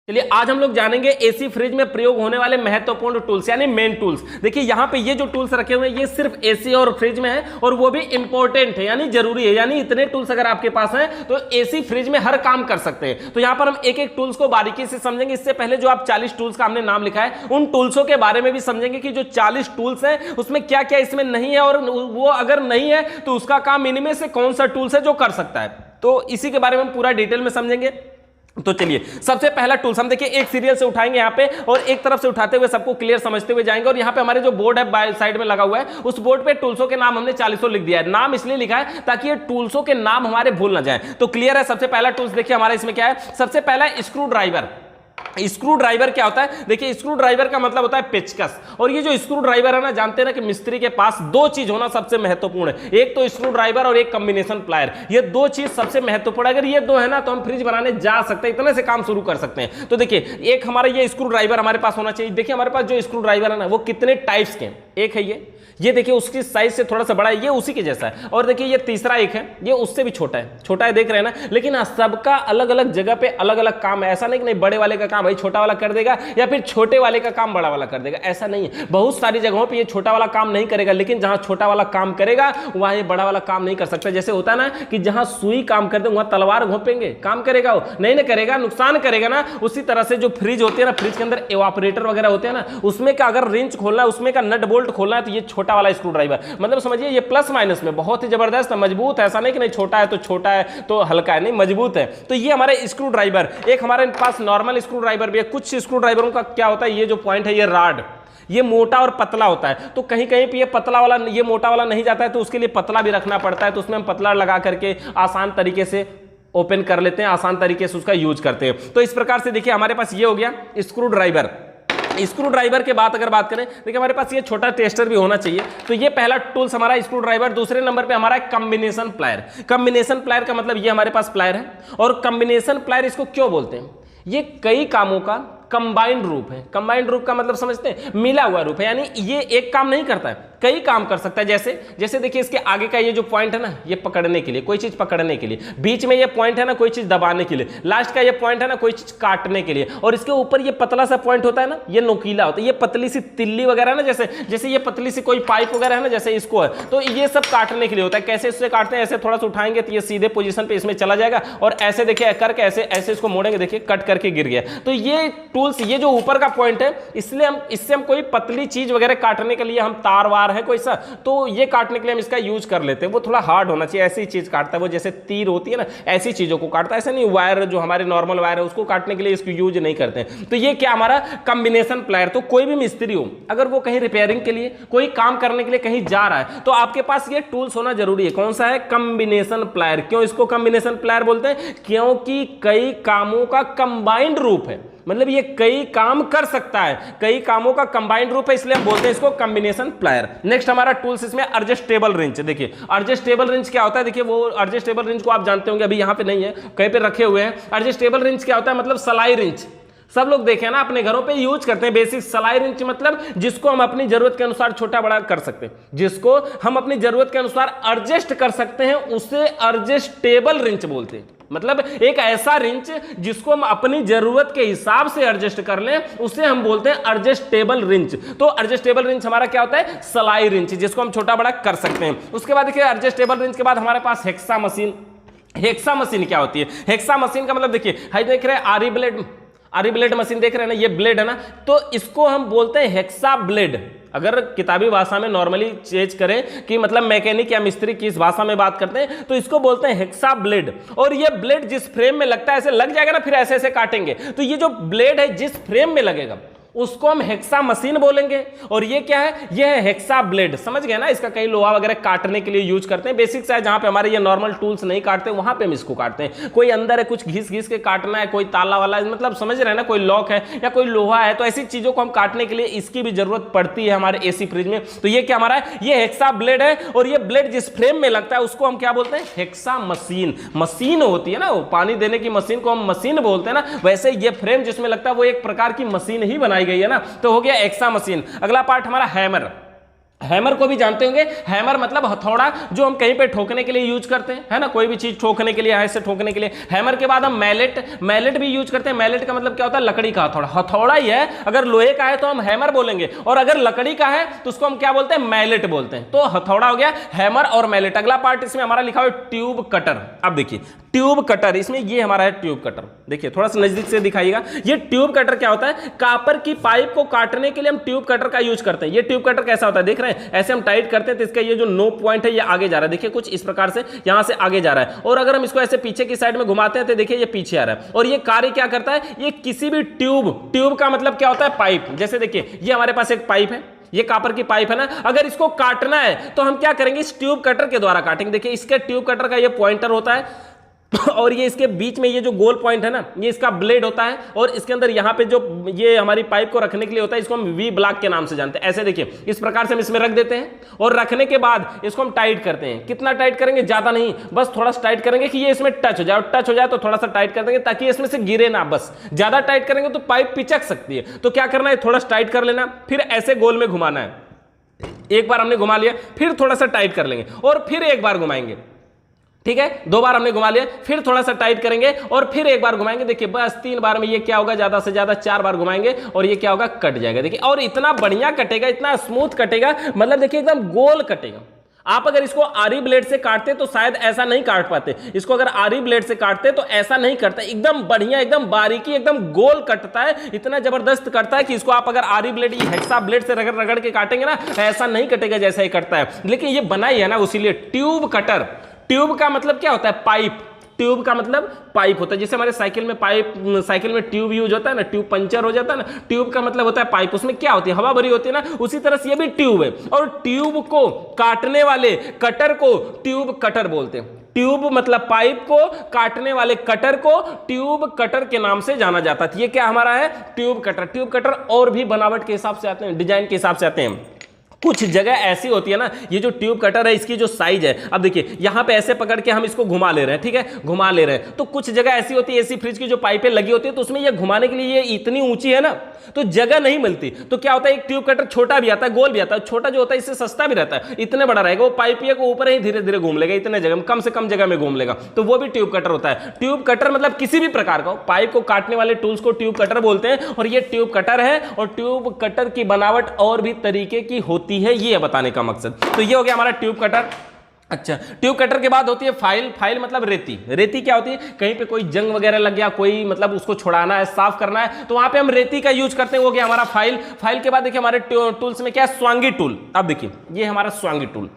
चलिए आज हम लोग जानेंगे एसी फ्रिज में प्रयोग होने वाले महत्वपूर्ण टूल्स यानी मेन टूल्स। देखिए यहाँ पे ये जो टूल्स रखे हुए हैं ये सिर्फ एसी और फ्रिज में है और वो भी इंपॉर्टेंट है यानी जरूरी है, यानी इतने टूल्स अगर आपके पास हैं तो एसी फ्रिज में हर काम कर सकते हैं। तो यहाँ पर हम एक एक टूल्स को बारीकी से समझेंगे। इससे पहले जो आप 40 टूल्स का हमने नाम लिखा है उन टूल्सों के बारे में भी समझेंगे कि जो 40 टूल्स हैं उसमें क्या क्या इसमें नहीं है और वो अगर नहीं है तो उसका काम इनमें से कौन सा टूल्स है जो कर सकता है। तो इसी के बारे में हम पूरा डिटेल में समझेंगे। तो चलिए सबसे पहला टूल्स हम देखिए एक सीरियल से उठाएंगे यहाँ पे और एक तरफ से उठाते हुए सबको क्लियर समझते हुए जाएंगे। और यहाँ पे हमारे जो बोर्ड है बाय साइड में लगा हुआ है उस बोर्ड पे टूल्सों के नाम हमने 40 लिख दिया है। नाम इसलिए लिखा है ताकि ये टूल्सों के नाम हमारे भूल ना जाए। तो क्लियर है। सबसे पहला टूल्स देखिए हमारा इसमें क्या है। सबसे पहला स्क्रू ड्राइवर। स्क्रू ड्राइवर क्या होता है? देखिए स्क्रू ड्राइवर का मतलब होता है पेचकस। और ये जो स्क्रू ड्राइवर है ना, जानते हैं ना कि मिस्त्री के पास दो चीज होना सबसे महत्वपूर्ण है, एक तो स्क्रू ड्राइवर और एक कॉम्बिनेशन प्लायर। ये दो चीज सबसे महत्वपूर्ण है। अगर ये दो है ना तो हम फ्रिज बनाने जा सकते हैं, इतने से काम शुरू कर सकते हैं। तो देखिए एक हमारा ये स्क्रू ड्राइवर हमारे पास होना चाहिए। देखिए हमारे पास जो स्क्रू ड्राइवर है ना वो कितने टाइप्स के हैं। एक है ये देखिए उसकी साइज से थोड़ा सा बड़ा है, ये उसी के जैसा है। और देखिए ये तीसरा एक है, ये उससे भी छोटा है देख रहे हैं ना। लेकिन सबका अलग अलग जगह पे अलग अलग काम है। ऐसा नहीं कि नहीं बड़े वाले का काम भाई छोटा वाला कर देगा या फिर छोटे वाले का काम बड़ा वाला कर देगा, ऐसा नहीं है। बहुत सारी जगहों पे ये छोटा वाला काम नहीं करेगा, लेकिन जहां छोटा वाला काम करेगा वहां ये बड़ा वाला काम नहीं कर सकता। जैसे होता है ना कि जहां सुई काम करते वहां तलवार घोंपेंगे, काम करेगा वो नहीं करेगा, नुकसान करेगा ना। उसी तरह से जो फ्रिज होती है ना, फ्रिज के अंदर इवापोरेटर वगैरह होते हैं ना, उसमें का अगर रिंच खोलना है, उसमें का नट बोल्ट खोलना है तो ये छोटा वाला स्क्रू ड्राइवर, मतलब समझिए ये प्लस माइनस में बहुत ही जबरदस्त मजबूत है। ऐसा नहीं कि नहीं छोटा है तो हल्का है, नहीं मजबूत है। तो ये हमारे स्क्रू ड्राइवर। एक हमारे पास नॉर्मल स्क्रू ड्राइवर भी है। कुछ स्क्रू ड्राइवरों का क्या होता है, ये जो पॉइंट है ये राड, ये मोटा और पतला होता है। तो कहीं कहीं पे ये पतला वाला, ये मोटा वाला नहीं जाता है तो उसके लिए पतला भी रखना पड़ता है। तो उसमें हम पतला लगा करके आसान तरीके से ओपन कर लेते हैं, आसान तरीके से उसका यूज करते हैं। तो इस प्रकार से देखिए हमारे पास ये हो गया स्क्रू ड्राइवर। स्क्रू ड्राइवर के बाद अगर बात करें, देखिए हमारे पास ये छोटा टेस्टर भी होना चाहिए। तो ये पहला टूल्स हमारा स्क्रू ड्राइवर। दूसरे नंबर पे हमारा कॉम्बिनेशन प्लायर। कॉम्बिनेशन प्लायर का मतलब ये हमारे पास प्लायर है। और कॉम्बिनेशन प्लायर इसको क्यों बोलते हैं? ये कई कामों का कंबाइंड रूप है। कंबाइंड रूप का मतलब समझते हैं, मिला हुआ रूप है, यानी ये एक काम नहीं करता है, कई काम कर सकता है। जैसे देखिए इसके आगे का ये जो पॉइंट है ना, ये पकड़ने के लिए, कोई चीज पकड़ने के लिए, बीच में ये पॉइंट है ना कोई चीज दबाने के लिए, लास्ट का ये पॉइंट है ना कोई चीज काटने के लिए, और इसके ऊपर ये पतला सा पॉइंट होता है ना, ये नोकीला होता है। ये पतली सी तिल्ली वगैरह ना, जैसे ये पतली सी कोई पाइप वगैरह है ना, जैसे इसको है, तो ये सब काटने के लिए होता है। कैसे इससे काटते हैं? ऐसे थोड़ा सा उठाएंगे तो ये सीधे पोजीशन पे इसमें चला जाएगा और ऐसे देखिए करके ऐसे इसको मोड़ेंगे, देखिए कट करके गिर गया। तो ये टूल्स, ये जो ऊपर का पॉइंट है, इससे हम कोई पतली चीज वगैरह काटने के लिए, हम तार वार है कोई सा, तो ये काटने के लिए हम इसका यूज कर लेते हैं। वो थोड़ा हार्ड होना चाहिए, ऐसी चीज काटता है वो, जैसे तीर होती है ना ऐसी चीजों को काटता है। ऐसा नहीं वायर जो हमारे नॉर्मल वायर है उसको काटने के लिए इसको यूज नहीं करते हैं। तो ये क्या हमारा कॉम्बिनेशन प्लायर। तो कोई भी मिस्त्री हो, अगर वो कहीं रिपेयरिंग के लिए, कोई काम करने के लिए कहीं जा रहा है, तो आपके पास ये टूल्स होना जरूरी है। कौन सा है? Combination plier. क्यों इसको कॉम्बिनेशन प्लायर बोलते हैं? क्योंकि कई कामों का कंबाइंड रूप है, मतलब ये कई काम कर सकता है, कई कामों का कंबाइंड रूप है, इसलिए हम बोलते हैं इसको कॉम्बिनेशन प्लायर। नेक्स्ट हमारा टूल्स इसमें एडजस्टेबल रिंच। देखिए एडजस्टेबल रिंच क्या होता है? देखिए वो एडजस्टेबल रिंच को आप जानते होंगे, अभी यहाँ पे नहीं है, कहीं पे रखे हुए हैं। एडजस्टेबल रिंच क्या होता है? मतलब सलाई रिंच। सब लोग देखें ना अपने घरों पे यूज करते हैं। बेसिक सलाई रिंच मतलब जिसको हम अपनी जरूरत के अनुसार छोटा बड़ा कर सकते हैं, जिसको हम अपनी जरूरत के अनुसार एडजस्ट कर सकते हैं, उसे एडजस्टेबल रिंच बोलते हैं। मतलब एक ऐसा रिंच जिसको हम अपनी जरूरत के हिसाब से एडजस्ट कर लें, उसे हम बोलते हैं एडजस्टेबल रिंच। तो एडजस्टेबल रिंच हमारा क्या होता है? सलाई रिंच, जिसको हम छोटा बड़ा कर सकते हैं। उसके बाद देखिए एडजस्टेबल रिंच के बाद हमारे पास हेक्सा मशीन। हेक्सा मशीन क्या होती है? हेक्सा मशीन का मतलब देखिए, हाई देख रहे हैं आरी ब्लेड मशीन देख रहे हैं ना, ये ब्लेड है ना, तो इसको हम बोलते हैं हेक्सा ब्लेड। अगर किताबी भाषा में नॉर्मली चेंज करें कि मतलब मैकेनिक या मिस्त्री किस भाषा में बात करते हैं, तो इसको बोलते हैं हेक्सा ब्लेड। और ये ब्लेड जिस फ्रेम में लगता है, ऐसे लग जाएगा ना, फिर ऐसे काटेंगे, तो ये जो ब्लेड है जिस फ्रेम में लगेगा उसको हम हेक्सा मशीन बोलेंगे। और ये क्या है? ये है हेक्सा ब्लेड। समझ गए ना? इसका कई लोहा वगैरह काटने के लिए यूज करते हैं। बेसिक सा है, जहां पे हमारे ये नॉर्मल टूल्स नहीं काटते वहां पे हम इसको काटते हैं। कोई अंदर है कुछ घिस के काटना है, कोई ताला वाला, मतलब समझ रहे हैं ना, कोई लॉक है या कोई लोहा है, तो ऐसी चीजों को हम काटने के लिए इसकी भी जरूरत पड़ती है हमारे एसी फ्रिज में। तो ये क्या हमारा है? ये हेक्सा ब्लेड है। और ये ब्लेड जिस फ्रेम में लगता है उसको हम क्या बोलते हैं? Hexa machine. मशीन होती है ना, वो पानी देने की मशीन को हम मशीन बोलते हैं ना, वैसे ये फ्रेम जिसमें लगता है वो एक प्रकार की मशीन ही बनाई गई है ना, तो हो गया हेक्सा मशीन। अगला पार्ट हमारा हैमर। हैमर को भी जानते होंगे, हैमर मतलब हथौड़ा जो हम कहीं पे ठोकने के लिए यूज करते हैं, है ना, कोई भी चीज ठोकने के लिए, ऐसे ठोकने के लिए। हैमर के बाद हम मैलेट भी यूज करते हैं। मैलेट का मतलब क्या होता है? लकड़ी का हथौड़ा। हथौड़ा ही है, अगर लोहे का है तो हम हैमर बोलेंगे, और अगर लकड़ी का है तो उसको हम क्या बोलते हैं? मैलेट बोलते हैं। तो हथौड़ा हो गया, हैमर और मैलेट। अगला पार्ट इसमें हमारा लिखा हुआ है ट्यूब कटर। अब देखिए ट्यूब कटर, इसमें ये हमारा है ट्यूब कटर। देखिए थोड़ा सा नजदीक से दिखाइएगा। ये ट्यूब कटर क्या होता है? कॉपर की पाइप को काटने के लिए हम ट्यूब कटर का यूज करते हैं। ये ट्यूब कटर कैसा होता है देख रहे हैं? ऐसे हम टाइट करते हैं तो इसका ये जो नो पॉइंट है ये आगे जा रहा है, देखिए कुछ इस प्रकार से यहां से आगे जा रहा है। और अगर हम इसको ऐसे पीछे की साइड में घुमाते हैं तो देखिए ये पीछे आ रहा है। और ये कार्य क्या करता है? ये किसी भी ट्यूब का मतलब क्या होता है? पाइप। जैसे देखिए ये हमारे पास एक पाइप है, ये कॉपर की पाइप है ना, अगर इसको काटना है तो हम क्या करेंगे? इस ट्यूब कटर के द्वारा काटेंगे। देखिए इसके ट्यूब कटर का ये पॉइंटर होता है और ये इसके बीच में ये जो गोल पॉइंट है ना, ये इसका ब्लेड होता है, और इसके अंदर यहाँ पे जो ये हमारी पाइप को रखने के लिए होता है, इसको हम वी ब्लॉक के नाम से जानते हैं। ऐसे देखिए इस प्रकार से हम इसमें रख देते हैं, और रखने के बाद इसको हम टाइट करते हैं। कितना टाइट करेंगे? ज्यादा नहीं, बस थोड़ा सा टाइट करेंगे कि ये इसमें टच हो जाए। टच हो जाए तो थोड़ा सा टाइट कर देंगे ताकि इसमें से गिरे ना। बस ज्यादा टाइट करेंगे तो पाइप पिचक सकती है। तो क्या करना है? थोड़ा सा टाइट कर लेना, फिर ऐसे गोल में घुमाना है। एक बार हमने घुमा लिया, फिर थोड़ा सा टाइट कर लेंगे, और फिर एक बार घुमाएंगे। ठीक है, 2 बार हमने घुमा लिया, फिर थोड़ा सा टाइट करेंगे और फिर एक बार घुमाएंगे। देखिए बस 3 बार में ये क्या होगा? ज्यादा से ज्यादा 4 बार घुमाएंगे और ये क्या होगा? कट जाएगा। देखिए और इतना बढ़िया कटेगा, इतना स्मूथ कटेगा, मतलब देखिए एकदम गोल कटेगा। आप अगर इसको आरी ब्लेड से काटते तो शायद ऐसा नहीं काट पाते। इसको अगर आरी ब्लेड से काटते तो ऐसा नहीं करता, एकदम बढ़िया, एकदम बारीकी, एकदम गोल कटता है। इतना जबरदस्त कटता है कि इसको आप अगर आरी ब्लेड, ये हेक्सा ब्लेड से रगड़ रगड़ के काटेंगे ना, ऐसा नहीं कटेगा जैसा ही कटता है। लेकिन ये बनाई है ना उसीलिए ट्यूब कटर। ट्यूब का मतलब क्या होता है? पाइप। ट्यूब का मतलब पाइप होता है। जैसे हमारे साइकिल में ट्यूब यूज होता है ना, ट्यूब पंचर हो जाता है ना, ट्यूब का मतलब होता है पाइप। उसमें क्या होती है? हवा भरी होती है ना, उसी तरह से ये भी ट्यूब है। और ट्यूब को काटने वाले कटर को ट्यूब कटर बोलते हैं। ट्यूब मतलब पाइप को, काटने वाले कटर को ट्यूब कटर के नाम से जाना जाता है। ये क्या हमारा है? Tube cutter. ट्यूब कटर और भी बनावट के हिसाब से आते हैं, डिजाइन के हिसाब से आते हैं। कुछ जगह ऐसी होती है ना, ये जो ट्यूब कटर है इसकी जो साइज है, अब देखिए यहां पे ऐसे पकड़ के हम इसको घुमा ले रहे हैं, ठीक है, घुमा ले रहे हैं। तो कुछ जगह ऐसी होती है, एसी फ्रिज की जो पाइपें लगी होती है, तो उसमें ये घुमाने के लिए ये इतनी ऊंची है ना, तो जगह नहीं मिलती। तो क्या होता है? एक ट्यूब कटर छोटा भी आता है, गोल भी आता है। छोटा जो होता है इससे सस्ता भी रहता है, इतने बड़ा रहेगा, वो पाइप को ऊपर ही धीरे धीरे घूम लेगा, इतने जगह में, कम से कम जगह में घूम लेगा, तो वो भी ट्यूब कटर होता है। ट्यूब कटर मतलब किसी भी प्रकार का पाइप को काटने वाले टूल्स को ट्यूब कटर बोलते हैं। और ये ट्यूब कटर है, और ट्यूब कटर की बनावट और भी तरीके की होती है, ये बताने का मकसद। तो ये हो गया हमारा ट्यूब कटर। अच्छा, ट्यूब कटर के बाद होती है फाइल। फाइल मतलब रेती। रेती क्या होती है? कहीं पे कोई जंग वगैरह लग गया, कोई मतलब उसको छुड़ाना है, साफ करना है, तो वहां पे हम रेती का यूज करते हैं। वो गया हमारा फाइल। फाइल के बाद देखिए हमारे टूल्स में क्या है? स्वांगी टूल। अब देखिए ये हमारा स्वांगी टूल।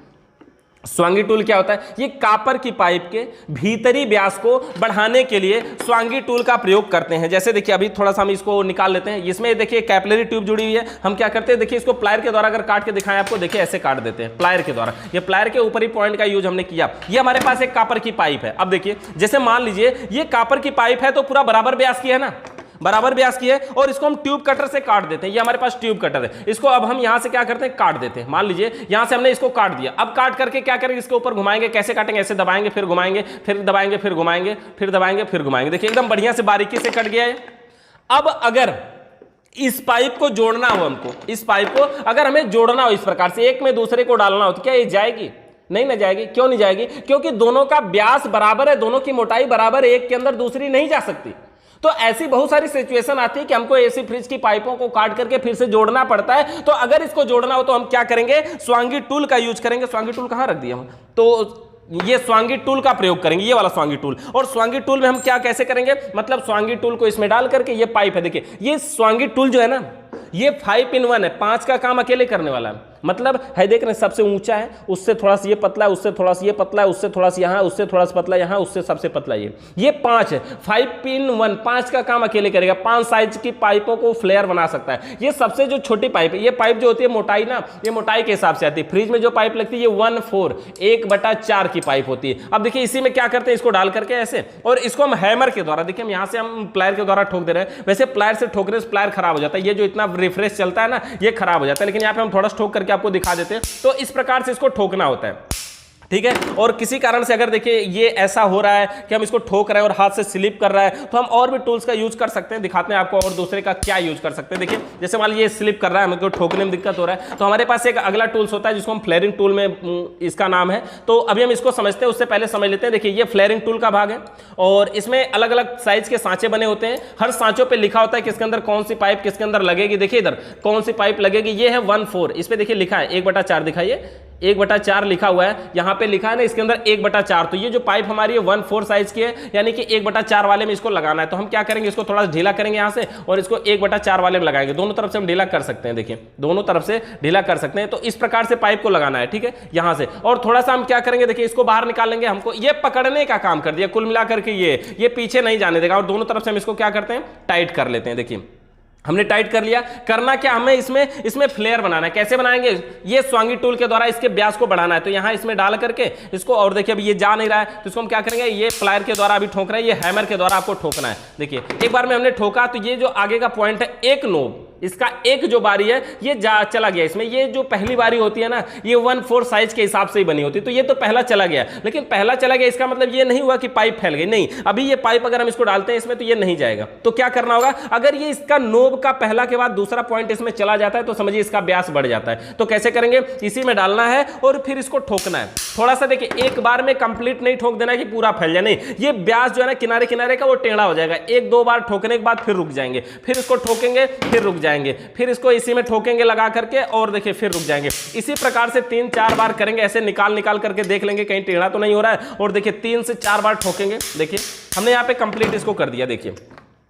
स्वांगी टूल क्या होता है? ये कॉपर की पाइप के भीतरी व्यास को बढ़ाने के लिए स्वांगी टूल का प्रयोग करते हैं। जैसे देखिए अभी थोड़ा सा हम इसको निकाल लेते हैं। इसमें देखिए कैपिलरी ट्यूब जुड़ी हुई है। हम क्या करते हैं? देखिए इसको प्लायर के द्वारा अगर काट के दिखाएं आपको, देखिए ऐसे काट देते हैं प्लायर के द्वारा। ये प्लायर के ऊपरी पॉइंट का यूज हमने किया। ये हमारे पास एक कॉपर की पाइप है। अब देखिए जैसे मान लीजिए ये कॉपर की पाइप है, तो पूरा बराबर व्यास की है ना, बराबर व्यास की है, और इसको हम ट्यूब कटर से काट देते हैं। ये हमारे पास ट्यूब कटर है। इसको अब हम यहां से क्या करते हैं? काट देते हैं। मान लीजिए यहां से हमने इसको काट दिया। अब काट करके क्या करेंगे? इसके ऊपर घुमाएंगे। कैसे काटेंगे? ऐसे दबाएंगे, फिर घुमाएंगे, फिर दबाएंगे, फिर घुमाएंगे, फिर दबाएंगे, फिर घुमाएंगे। देखिए एकदम बढ़िया से बारीकी से कट गया है। अब अगर इस पाइप को जोड़ना हो, हमको इस पाइप को अगर हमें जोड़ना हो इस प्रकार से, एक में दूसरे को डालना हो, तो क्या ये जाएगी? नहीं ना जाएगी। क्यों नहीं जाएगी? क्योंकि दोनों का व्यास बराबर है, दोनों की मोटाई बराबर है, एक के अंदर दूसरी नहीं जा सकती। तो ऐसी बहुत सारी सिचुएशन आती है कि हमको एसी फ्रिज की पाइपों को काट करके फिर से जोड़ना पड़ता है। तो अगर इसको जोड़ना हो तो हम क्या करेंगे? स्वांगी टूल का यूज करेंगे। स्वांगी टूल कहां रख दिया हम? तो ये स्वांगी टूल का प्रयोग करेंगे, ये वाला स्वांगी टूल। और स्वांगी टूल में हम क्या कैसे करेंगे? मतलब स्वांगी टूल को इसमें डाल करके, ये पाइप है देखिए, ये स्वांगी टूल जो है ना, ये 5 in 1 है, 5 का काम अकेले करने वाला है। मतलब है देख रहे हैं, सबसे ऊंचा है, उससे थोड़ा सा ये पतला है, उससे थोड़ा सा ये पतला है, उससे थोड़ा सा यहाँ, उससे थोड़ा सा पतला यहाँ, उससे सबसे पतला ये 5 है। 5 in 1, 5 का काम अकेले करेगा। 5 साइज की पाइपों को फ्लेयर बना सकता है। ये सबसे जो छोटी पाइप है, ये पाइप जो होती है मोटाई ना, ये मोटाई के हिसाब से आती है। फ्रिज में जो पाइप लगती है ये 1/4, 1/4 की पाइप होती है। अब देखिए इसी में क्या करते हैं? इसको डाल करके ऐसे, और इसको हम हैमर के द्वारा, देखिए हम यहाँ से हम प्लायर के द्वारा ठोक दे रहे हैं। वैसे प्लायर से ठोकने से प्लायर खराब हो जाता है, ये जो इतना रिफ्रेश चलता है ना, ये खराब हो जाता है। लेकिन यहाँ पे हम थोड़ा ठोक करके आपको दिखा देते हैं। तो इस प्रकार से इसको ठोकना होता है। ठीक है। और किसी कारण से अगर देखिए ये ऐसा हो रहा है कि हम इसको ठोक रहे हैं और हाथ से स्लिप कर रहा है, तो हम और भी टूल्स का यूज कर सकते हैं। दिखाते हैं आपको और दूसरे का क्या यूज कर सकते हैं। देखिए जैसे मान लीजिए स्लिप कर रहा है, हमको ठोकने में दिक्कत हो रहा है, तो हमारे पास एक अगला टूल्स होता है जिसको हम फ्लेयरिंग टूल में इसका नाम है। तो अभी हम इसको समझते हैं, उससे पहले समझ लेते हैं। देखिए ये फ्लेयरिंग टूल का भाग है और इसमें अलग अलग साइज के सांचे बने होते हैं। हर सांचों पे लिखा होता है किसके अंदर कौन सी पाइप किसके अंदर लगेगी। देखिए इधर कौन सी पाइप लगेगी, ये है 1/4, इस पे देखिए लिखा है 1/4, दिखाइए 1/4 लिखा हुआ है, यहाँ पे लिखा है ना इसके अंदर 1/4। तो ये जो पाइप हमारी है 1/4 साइज की है, यानी कि 1/4 वाले में इसको लगाना है। तो हम क्या करेंगे, इसको थोड़ा ढीला करेंगे यहाँ से और इसको 1/4 वाले में लगाएंगे। दोनों तरफ से हम ढीला कर सकते हैं, देखिए दोनों तरफ से ढीला कर सकते हैं। तो इस प्रकार से पाइप को लगाना है, ठीक है, यहाँ से। और थोड़ा सा हम क्या करेंगे, देखिए इसको बाहर निकाल लेंगे। हमको ये पकड़ने का काम कर दिया कुल मिलाकर के, ये पीछे नहीं जाने देगा। और दोनों तरफ से हम इसको क्या करते हैं, टाइट कर लेते हैं। देखिए हमने टाइट कर लिया। करना क्या, हमें इसमें फ्लेयर बनाना है। कैसे बनाएंगे, ये स्वांगी टूल के द्वारा इसके व्यास को बढ़ाना है। तो यहाँ इसमें डाल करके इसको, और देखिए अभी ये जा नहीं रहा है, तो इसको हम क्या करेंगे, ये प्लायर के द्वारा अभी ठोक रहे हैं, ये हैमर के द्वारा आपको ठोकना है। देखिए एक बार में हमने ठोका तो ये जो आगे का पॉइंट है, एक नोब, इसका एक जो बारी है ये चला गया इसमें। ये जो पहली बारी होती है ना, ये 1/4 साइज के हिसाब से ही बनी होती है। तो ये तो पहला चला गया, लेकिन पहला चला गया इसका मतलब ये नहीं हुआ कि पाइप फैल गई, नहीं। अभी ये पाइप अगर हम इसको डालते हैं इसमें तो ये नहीं जाएगा। तो क्या करना होगा, अगर ये इसका नोब का पहला के बाद दूसरा पॉइंट इसमें चला जाता है तो समझिए इसका व्यास बढ़ जाता है। तो कैसे करेंगे, इसी में डालना है और फिर इसको ठोकना है। थोड़ा सा देखिए एक बार में कंप्लीट नहीं ठोक देना कि पूरा फैल जाए, नहीं। ये व्यास जो है ना किनारे किनारे का वो टेढ़ा हो जाएगा। 1-2 बार ठोकने के बाद फिर रुक जाएंगे, फिर इसको ठोकेंगे फिर रुक जाएंगे, फिर इसको इसी में ठोकेंगे लगा करके और देखिए फिर रुक जाएंगे। इसी प्रकार से 3-4 बार करेंगे। ऐसे निकाल करके देख लेंगे कहीं टेढ़ा तो नहीं हो रहा है। और देखिए 3 से 4 बार ठोकेंगे। देखिए हमने यहाँ पे कंप्लीट इसको कर दिया। देखिए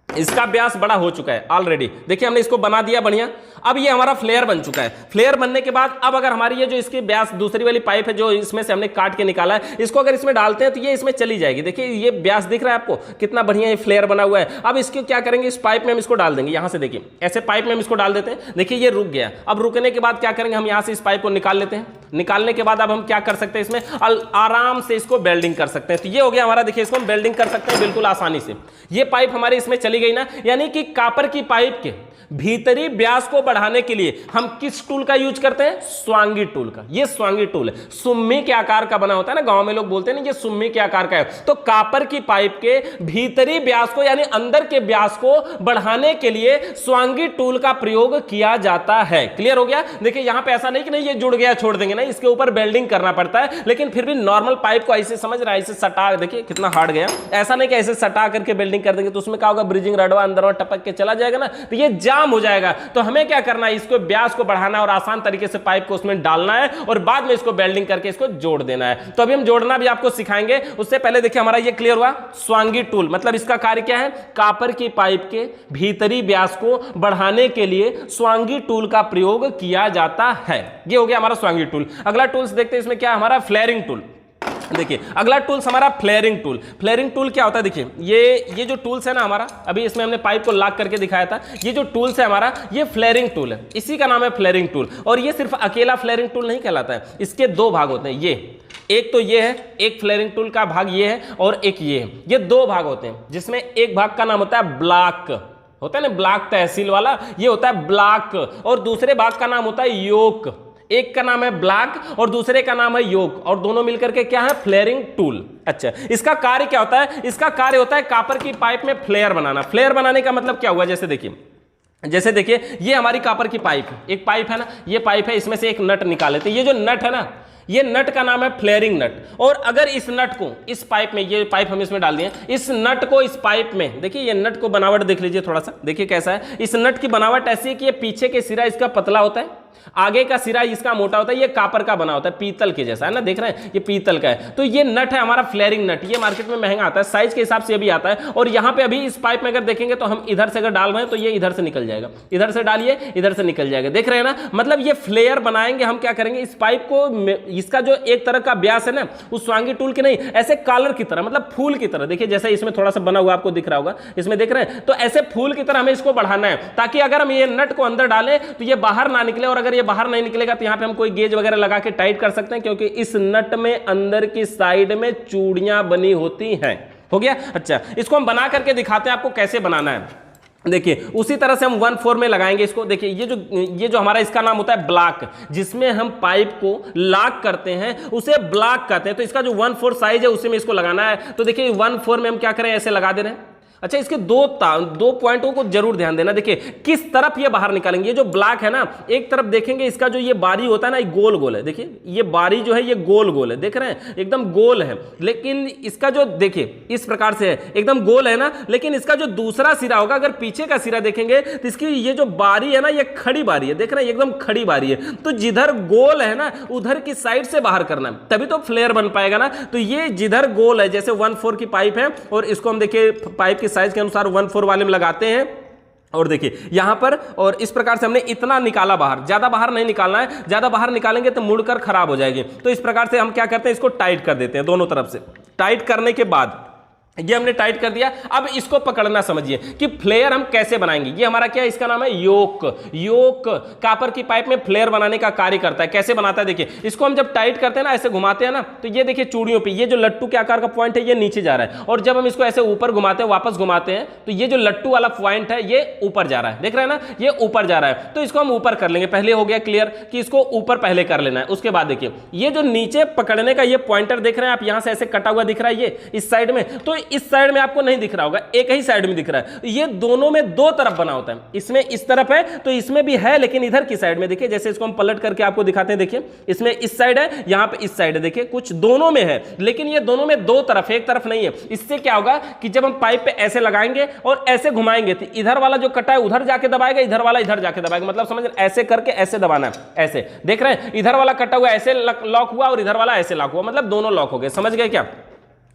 इसका व्यास बड़ा हो चुका है ऑलरेडी। देखिए हमने इसको बना दिया बढ़िया। अब ये हमारा फ्लेयर बन चुका है। फ्लेयर बनने के बाद अब अगर हमारी ये जो इसकी व्यास दूसरी वाली पाइप है जो इसमें से हमने काट के निकाला है, इसको अगर इसमें डालते हैं तो ये इसमें चली जाएगी। देखिए ये व्यास दिख रहा है आपको कितना बढ़िया ये फ्लेयर बना हुआ है। अब इसको क्या करेंगे, इस पाइप में हम इसको डाल देंगे। यहाँ से देखिए ऐसे पाइप में हम इसको डाल देते हैं। देखिए ये रुक गया। अब रुकने के बाद क्या करेंगे, हम यहाँ से इस पाइप को निकाल लेते हैं। निकालने के बाद अब हम क्या कर सकते हैं, इसमें आराम से इसको वेल्डिंग कर सकते हैं। तो ये हो गया हमारा। देखिए इसको हम वेल्डिंग कर सकते हैं बिल्कुल आसानी से। ये पाइप हमारे इसमें चली गई ना, यानी कि कॉपर की पाइप के भीतरी व्यास को बढ़ाने के लिए हम किस टूल का यूज करते हैं, स्वांगी टूल का। ये स्वांगी टूल है, सुम्मी के आकार का बना होता है ना, गांव में लोग बोलते हैं ना ये सुम्मी के आकार का है। तो कॉपर की पाइप के भीतरी व्यास को यानी अंदर के व्यास को बढ़ाने के लिए स्वांगी टूल का प्रयोग किया जाता है। क्लियर हो गया। देखिए यहां पे ऐसा नहीं कि नहीं ये जुड़ गया छोड़ देंगे, नहीं, इसके ऊपर वेल्डिंग करना पड़ता है। लेकिन फिर भी नॉर्मल पाइप को ऐसे समझ रहा है, ऐसे सटा, देखिए कितना हार्ड गया। ऐसा नहीं कि ऐसे सटा करके वेल्डिंग कर देंगे तो उसमें क्या होगा, ब्रिजिंग रडवा अंदर टपक के चला जाएगा ना, तो ये जाम हो जाएगा। तो हमें क्या करना है, इसको व्यास को बढ़ाना है और आसान तरीके से पाइप को उसमें डालना है और बाद में इसको वेल्डिंग करके इसको जोड़ देना है। तो अभी हम जोड़ना भी आपको सिखाएंगे। उससे पहले देखिए हमारा ये क्लियर हुआ, स्वांगी टूल मतलब इसका कार्य क्या है, कॉपर की पाइप के भीतरी व्यास को बढ़ाने के लिए स्वांगी टूल का प्रयोग किया जाता है। ये हो गया हमारा स्वांगी टूल। अगला टूल्स देखते हैं, इसमें क्या हमारा फ्लेयरिंग टूल। देखिए अगला टूल्स हमारा फ्लेयरिंग टूल। फ्लेयरिंग टूल क्या होता है, देखिए ये जो टूल्स है ना हमारा, अभी इसमें हमने पाइप को लॉक करके दिखाया था। ये जो टूल्स है हमारा, ये फ्लेयरिंग टूल है, इसी का नाम है फ्लेयरिंग टूल। और ये सिर्फ अकेला फ्लेयरिंग टूल नहीं कहलाता है, इसके 2 भाग होते हैं। ये एक तो ये है, एक फ्लेयरिंग टूल का भाग ये है और एक ये है। ये 2 भाग होते हैं, जिसमें एक भाग का नाम होता है ब्लॉक, होता है ना ब्लॉक तहसील वाला, ये होता है ब्लॉक। और दूसरे भाग का नाम होता है योक। एक का नाम है ब्लॉक और दूसरे का नाम है योक, और दोनों मिलकर के क्या है, फ्लेयरिंग टूल। अच्छा, इसका कार्य क्या होता है, इसका कार्य होता है कॉपर की पाइप में फ्लेयर बनाना। फ्लेयर बनाने का मतलब क्या हुआ, जैसे देखिए ये हमारी कॉपर की पाइप है, एक पाइप है ना, ये पाइप है, इसमें से एक नट निकाल लेते हैं। ये जो नट है ना, ये नट का नाम है फ्लेयरिंग नट। और अगर इस नट को इस पाइप में, ये पाइप हम इसमें डाल दिए, इस नट को इस पाइप में, देखिए ये नट को बनावट देख लीजिए थोड़ा सा, देखिए कैसा है। इस नट की बनावट ऐसी है कि ये पीछे के सिरा इसका पतला होता है, आगे का सिरा इसका मोटा होता है। ये कॉपर का बना होता है, पीतल के जैसा है ना, देख रहे हैं ये पीतल का है। तो ये नट है हमारा फ्लेयरिंग नट। ये मार्केट में महंगा आता है, साइज के हिसाब से भी आता है। और यहाँ पे अभी इस पाइप में अगर देखेंगे तो हम इधर से अगर डाल रहे हैं तो ये इधर से निकल जाएगा, इधर से डालिए इधर से निकल जाएगा, देख रहे हैं ना। मतलब ये फ्लेयर बनाएंगे हम, क्या करेंगे, इस पाइप को, इसका जो एक तरह का व्यास है ना, उस स्वांगी टूल के नहीं, ऐसे कॉलर की तरह, मतलब फूल की तरह, देखिए जैसे इसमें थोड़ा सा बना हुआ आपको दिख रहा होगा, इसमें देख रहे हैं, तो ऐसे फूल की तरह हमें इसको बढ़ाना है, ताकि अगर हम ये नट को अंदर डालें तो ये बाहर ना निकले। और अगर ये बाहर नहीं निकलेगा तो यहाँ पे हम कोई गेज वगैरह लगा के टाइट कर सकते हैं, क्योंकि इस नट में अंदर की साइड में चूड़ियां बनी होती हैं। हो गया। अच्छा, इसको हम बना करके दिखाते हैं आपको कैसे बनाना है। देखिए उसी तरह से हम 1/4 में लगाएंगे इसको। देखिए ये जो हमारा इसका नाम होता है ब्लॉक, जिसमें हम पाइप को लॉक करते हैं उसे ब्लॉक कहते हैं। तो इसका जो 1/4 साइज है उसी में इसको लगाना है। तो देखिए 1/4 में हम क्या करें, ऐसे लगा दे रहे हैं। अच्छा, इसके दो पॉइंटों को जरूर ध्यान देना। देखिए किस तरफ ये बाहर निकालेंगे। ये जो ब्लॉक है ना, एक तरफ देखेंगे इसका जो ये बारी होता है ना, ये गोल गोल है। देखिए ये बारी जो है ये गोल गोल है, देख रहे हैं एकदम गोल है। लेकिन इसका जो देखिए इस प्रकार से है, एकदम गोल है ना, लेकिन इसका जो दूसरा सिरा होगा, अगर पीछे का सिरा देखेंगे तो इसकी ये जो बारी है ना, ये खड़ी बारी है, देख रहे हैं एकदम खड़ी बारी है। तो जिधर गोल है ना उधर की साइड से बाहर करना है, तभी तो फ्लेयर बन पाएगा ना। तो ये जिधर गोल है, जैसे 1/4 की पाइप है और इसको हम देखिए पाइप की साइज के अनुसार 1/4 वाले में लगाते हैं। और देखिए यहां पर, और इस प्रकार से हमने इतना निकाला बाहर, ज्यादा बाहर नहीं निकालना है, ज्यादा बाहर निकालेंगे तो मुड़कर खराब हो जाएगी। तो इस प्रकार से हम क्या करते हैं, इसको टाइट कर देते हैं दोनों तरफ से। टाइट करने के बाद ये हमने टाइट कर दिया। अब इसको पकड़ना समझिए कि फ्लेयर हम कैसे बनाएंगे। ये हमारा क्या है, इसका नाम है योक। योक कॉपर की पाइप में फ्लेयर बनाने का कार्य करता है। कैसे बनाता है, देखिए इसको हम जब टाइट करते हैं ना, ऐसे घुमाते हैं ना, तो ये देखिए चूड़ियों पे ये जो लट्टू के आकार का पॉइंट है ये नीचे जा रहा है, और जब हम इसको ऐसे ऊपर घुमाते हैं, वापस घुमाते हैं, तो ये जो लट्टू वाला पॉइंट है ये ऊपर जा रहा है, देख रहे हैं ना, ये ऊपर जा रहा है। तो इसको हम ऊपर कर लेंगे। पहले हो गया क्लियर कि इसको ऊपर पहले कर लेना है। उसके बाद देखिए ये जो नीचे पकड़ने का ये पॉइंटर देख रहे हैं आप, यहां से ऐसे कटा हुआ दिख रहा है ये इस साइड में, तो इस साइड में आपको नहीं दिख रहा होगा, एक ही साइड में दिख रहा है। ये दोनों में दो तरफ बना होता है। इसमें इस तरफ है तो इसमें भी है, लेकिन इधर की साइड में देखिए, जैसे इसको हम पलट करके आपको दिखाते हैं, देखिए इसमें इस साइड है, यहां पे इस साइड है, देखिए कुछ दोनों में है, लेकिन ये दोनों में दो तरफ, एक तरफ नहीं है। इससे क्या होगा कि जब हम पाइप पे ऐसे लगाएंगे और ऐसे घुमाएंगे तो इधर वाला जो कटा है उधर जाके दबाएगा, इधर वाला इधर जाके दबाएगा। मतलब समझ रहे, ऐसे करके ऐसे दबाना है, ऐसे देख रहे हैं, इधर वाला कटा हुआ ऐसे लॉक हुआ और इधर वाला ऐसे लॉक हुआ, मतलब दोनों लॉक हो गए। समझ गए क्या?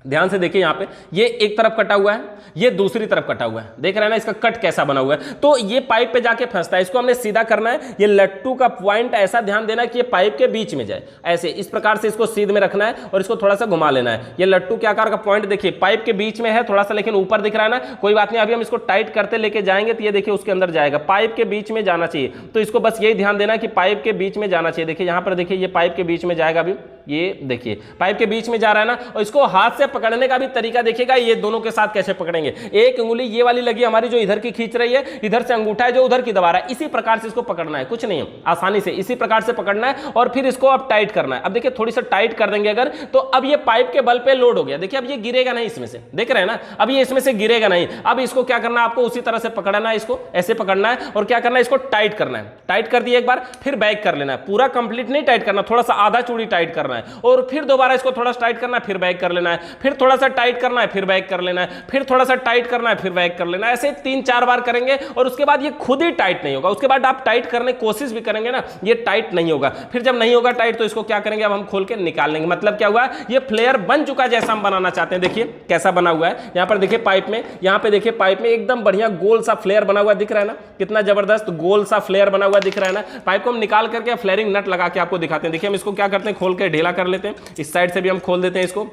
ध्यान से देखिए, यहां पे ये एक तरफ कटा हुआ है, ये दूसरी तरफ कटा हुआ है, देख रहे हैं ना इसका कट कैसा बना हुआ है। तो ये पाइप पे जाके फंसता है, इसको हमने सीधा करना है। ये लट्टू का पॉइंट ऐसा ध्यान देना है कि ये पाइप के बीच में जाए, ऐसे इस प्रकार से इसको सीध में रखना है और इसको थोड़ा सा घुमा लेना है। ये लट्टू के आकार का पॉइंट देखिए पाइप के बीच में है थोड़ा सा, लेकिन ऊपर दिख रहा है ना, कोई बात नहीं, अभी हम इसको टाइट करते लेके जाएंगे तो ये देखिए उसके अंदर जाएगा, पाइप के बीच में जाना चाहिए। तो इसको बस यही ध्यान देना कि पाइप के बीच में जाना चाहिए। देखिए यहां पर देखिए ये पाइप के बीच में जाएगा, अभी ये देखिए पाइप के बीच में जा रहा है ना। और इसको हाथ से पकड़ने का भी तरीका देखिएगा, ये दोनों के साथ कैसे पकड़ेंगे। एक उंगली ये वाली लगी हमारी जो इधर की खींच रही है, इधर से अंगूठा है जो उधर की दबा रहा है, इसी प्रकार से इसको पकड़ना है, कुछ नहीं है, आसानी से इसी प्रकार से पकड़ना है और फिर इसको अब टाइट करना है। अब देखिए थोड़ी सा टाइट कर देंगे अगर, तो अब ये पाइप के बल पे लोड हो गया। देखिए अब ये गिरेगा नहीं इसमें से, देख रहे हैं ना, अब ये इसमें से गिरेगा नहीं। अब इसको क्या करना है, आपको उसी तरह से पकड़ना है, इसको ऐसे पकड़ना है और क्या करना है, इसको टाइट करना है। टाइट कर दिया एक बार, फिर बैक कर लेना है, पूरा कंप्लीट नहीं टाइट करना, थोड़ा सा आधा चूड़ी टाइट करना है और फिर दोबारा इसको थोड़ा सा टाइट करना है, फिर बैक कर लेना है, फिर थोड़ा सा टाइट करना है, फिर बैक कर लेना है, फिर थोड़ा सा टाइट करना है, फिर बैक कर लेना है। ऐसे 3-4 बार करेंगे और उसके बाद ये खुद ही टाइट नहीं होगा। उसके बाद आप टाइट करने की कोशिश भी करेंगे ना, ये टाइट नहीं होगा। फिर जब नहीं होगा टाइट तो इसको क्या करेंगे, अब हम खोल के निकाल लेंगे। मतलब क्या हुआ, ये फ्लेयर बन चुका जैसा हम बनाना चाहते हैं। देखिए कैसा बना हुआ है, यहां पर देखिए पाइप में, यहां पे देखिए पाइप में एकदम बढ़िया गोल सा फ्लेयर बना हुआ दिख रहा है ना, कितना जबरदस्त गोल सा फ्लेयर बना हुआ दिख रहा है ना। पाइप को हम निकाल करके फ्लेयरिंग नट लगा के आपको दिखाते हैं। देखिए हम इसको क्या करते हैं, खोल के ढीला कर लेते हैं, इस साइड से भी हम खोल देते हैं, इसको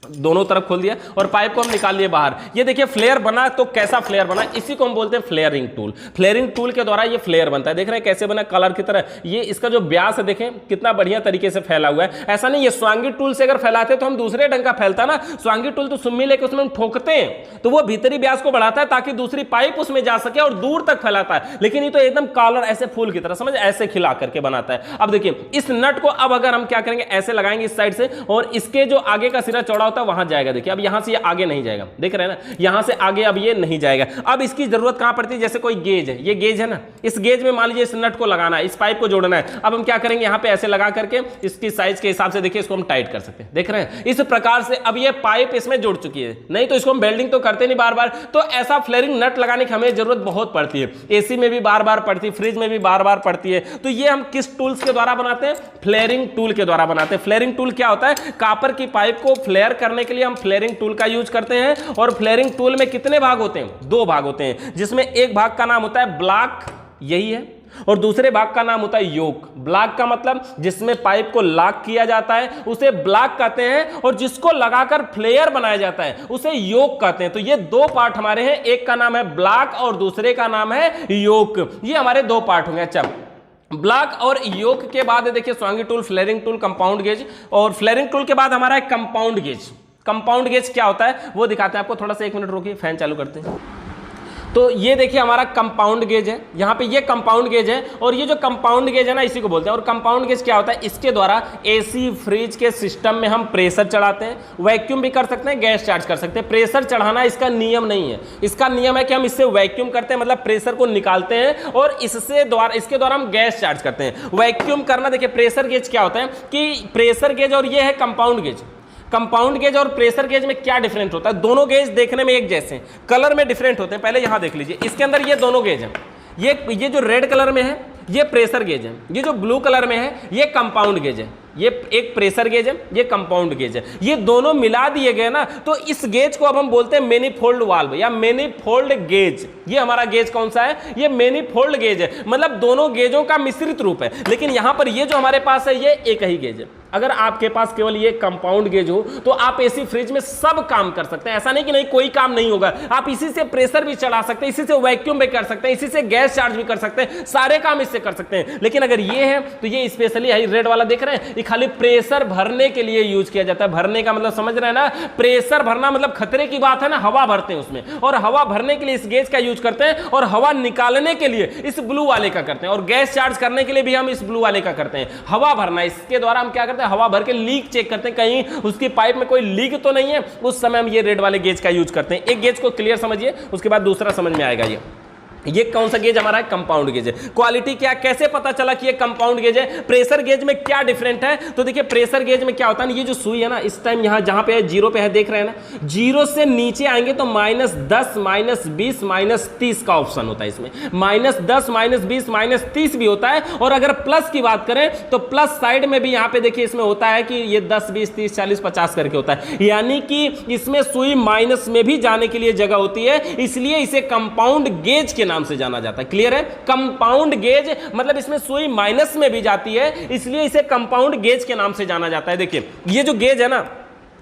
दोनों तरफ खोल दिया और पाइप को हम निकाल लिए बाहर। ये देखिए फ्लेयर बना, तो कैसा फ्लेयर बना, इसी को हम बोलते हैं फ्लेयरिंग टूल। फ्लेयरिंग टूल के द्वारा ये फ्लेयर बनता है। देख रहे हैं कैसे बना, कलर की तरह। ये इसका जो व्यास है देखें कितना बढ़िया तरीके से फैला हुआ है। ऐसा नहीं, ये स्वांगी टूल से अगर फैलाते तो हम दूसरे ढंग का फैलता ना। स्वांगी टूल तो सुम्मी लेके उसमें हम ठोकते हैं तो वो भीतरी व्यास को बढ़ाता है ताकि दूसरी पाइप उसमें जा सके और दूर तक फैलाता है। लेकिन ये तो एकदम कॉलर ऐसे फूल की तरह, समझ, ऐसे खिला करके बनाता है। अब देखिए इस नट को अब अगर हम क्या करेंगे, ऐसे लगाएंगे इस साइड से और इसके जो आगे का सिरा चौड़ा होता है वहां जाएगा। देखिए अब यहां से ये आगे नहीं जाएगा, देख रहे हैं ना, यहां से आगे अब ये नहीं जाएगा। अब इसकी जरूरत कहां पड़ती है, जैसे कोई गेज है, ये गेज है ना, इस गेज में मान लीजिए इस नट को लगाना है, इस पाइप को जोड़ना है। अब हम क्या करेंगे, यहां पे ऐसे लगा करके इसकी साइज के हिसाब से देखिए इसको हम टाइट कर सकते हैं। देख रहे हैं इस प्रकार से अब ये पाइप इसमें जुड़ चुकी है। नहीं तो इसको हम बेल्डिंग तो करते नहीं बार बार, तो ऐसा फ्लेयरिंग नट लगाने की हमें जरूरत बहुत पड़ती है। एसी में भी बार बार पड़ती है, फ्रिज में भी बार बार पड़ती है। तो ये हम किस टूल्स के द्वारा बनाते हैं, फ्लेयरिंग टूल के द्वारा बनाते हैं। फ्लेयरिंग टूल क्या होता है, कॉपर की पाइप को फ्लेयर करने के लिए हम फ्लेयरिंग टूल का यूज करते हैं। और फ्लेयरिंग टूल में कितने भाग होते हैं, 2 भाग होते हैं, जिसमें एक भाग का नाम होता है ब्लॉक, यही है, और दूसरे भाग का नाम होता है योक। ब्लॉक का मतलब जिसमें पाइप को लॉक किया जाता है उसे ब्लॉक कहते हैं, और जिसको लगाकर फ्लेयर बनाया जाता है उसे योक कहते हैं। तो ये 2 पार्ट हमारे हैं, एक का नाम है ब्लॉक और दूसरे का नाम है योक। ये हमारे 2 पार्ट होंगे। अच्छा, ब्लॉक और योक के बाद देखिए swaging tool, flaring tool, compound gauge, और फ्लेयरिंग टूल के बाद हमारा है कंपाउंड गेज। कंपाउंड गेज क्या होता है वो दिखाते हैं आपको, थोड़ा सा 1 मिनट रोकिए, फैन चालू करते हैं। तो ये देखिए हमारा कंपाउंड गेज है, यहाँ पे ये कंपाउंड गेज है, और ये जो कंपाउंड गेज है ना इसी को बोलते हैं। और कंपाउंड गेज क्या होता है, इसके द्वारा एसी फ्रिज के सिस्टम में हम प्रेशर चढ़ाते हैं, वैक्यूम भी कर सकते हैं, गैस चार्ज कर सकते हैं। प्रेशर चढ़ाना इसका नियम नहीं है, इसका नियम है कि हम इससे वैक्यूम करते हैं, मतलब प्रेशर को निकालते हैं और इसके द्वारा हम गैस चार्ज करते हैं। वैक्यूम करना, देखिए प्रेशर गेज क्या होता है कि प्रेशर गेज और ये है कंपाउंड गेज। कंपाउंड गेज और प्रेशर गेज में क्या डिफरेंट होता है, दोनों गेज देखने में एक जैसे हैं, कलर में डिफरेंट होते हैं। पहले यहां देख लीजिए, इसके अंदर ये दोनों गेज हैं, ये जो रेड कलर में है ये प्रेशर गेज है, ये जो ब्लू कलर में है ये कंपाउंड गेज है। ये एक प्रेशर गेज है, ये कंपाउंड गेज है, ये दोनों मिला दिए गए ना, तो इस गेज को अब हम बोलते हैं मैनीफोल्ड वाल्व या मैनीफोल्ड गेज। ये हमारा गेज कौन सा है, ये मैनीफोल्ड गेज है, मतलब दोनों गेजों का मिश्रित रूप है। लेकिन यहां पर ये जो हमारे पास है ये एक ही गेज है। अगर आपके पास केवल ये कंपाउंड गेज हो तो आप एसी फ्रिज में सब काम कर सकते हैं, ऐसा नहीं कि नहीं कोई काम नहीं होगा। आप इसी से प्रेशर भी चढ़ा सकते हैं, इसी से वैक्यूम भी कर सकते हैं, इसी से गैस चार्ज भी कर सकते हैं, सारे काम इससे कर सकते हैं। लेकिन अगर ये है तो ये स्पेशली है, रेड वाला देख रहे हैं, ये खाली प्रेशर भरने के लिए यूज किया जाता है। भरने का मतलब समझ रहे हैं ना, प्रेशर भरना मतलब खतरे की बात है ना, हवा भरते हैं उसमें, और हवा भरने के लिए इस गेज का यूज करते हैं, और हवा निकालने के लिए इस ब्लू वाले का करते हैं, और गैस चार्ज करने के लिए भी हम इस ब्लू वाले का करते हैं। हवा भरना, इसके द्वारा हम क्या करते हैं, हवा भर के लीक चेक करते हैं, कहीं उसकी पाइप में कोई लीक तो नहीं है, उस समय हम ये रेड वाले गेज का यूज करते हैं। एक गेज को क्लियर समझिए, उसके बाद दूसरा समझ में आएगा। ये कौन सा गेज हमारा है, कंपाउंड गेज है। क्वालिटी क्या, कैसे पता चला कि ये कंपाउंड गेज है, प्रेशर गेज में क्या डिफरेंट है, तो देखिए प्रेशर गेज में क्या होता है, ये जो सुई है ना इस टाइम यहाँ जहां पे है जीरो पे है, देख रहे हैं ना, जीरो से नीचे आएंगे तो -10 -20 -30 का ऑप्शन होता है। इसमें -10 -20 -30 भी होता है, और अगर प्लस की बात करें तो प्लस साइड में भी यहाँ पे देखिए इसमें होता है कि ये 10 20 30 40 50 करके होता है, यानी कि इसमें सुई माइनस में भी जाने के लिए जगह होती है, इसलिए इसे कंपाउंड गेज के नाम से जाना जाता है। क्लियर है, कंपाउंड गेज मतलब इसमें सुई माइनस में भी जाती है, इसलिए इसे कंपाउंड गेज के नाम से जाना जाता है। देखिए ये जो गेज है ना,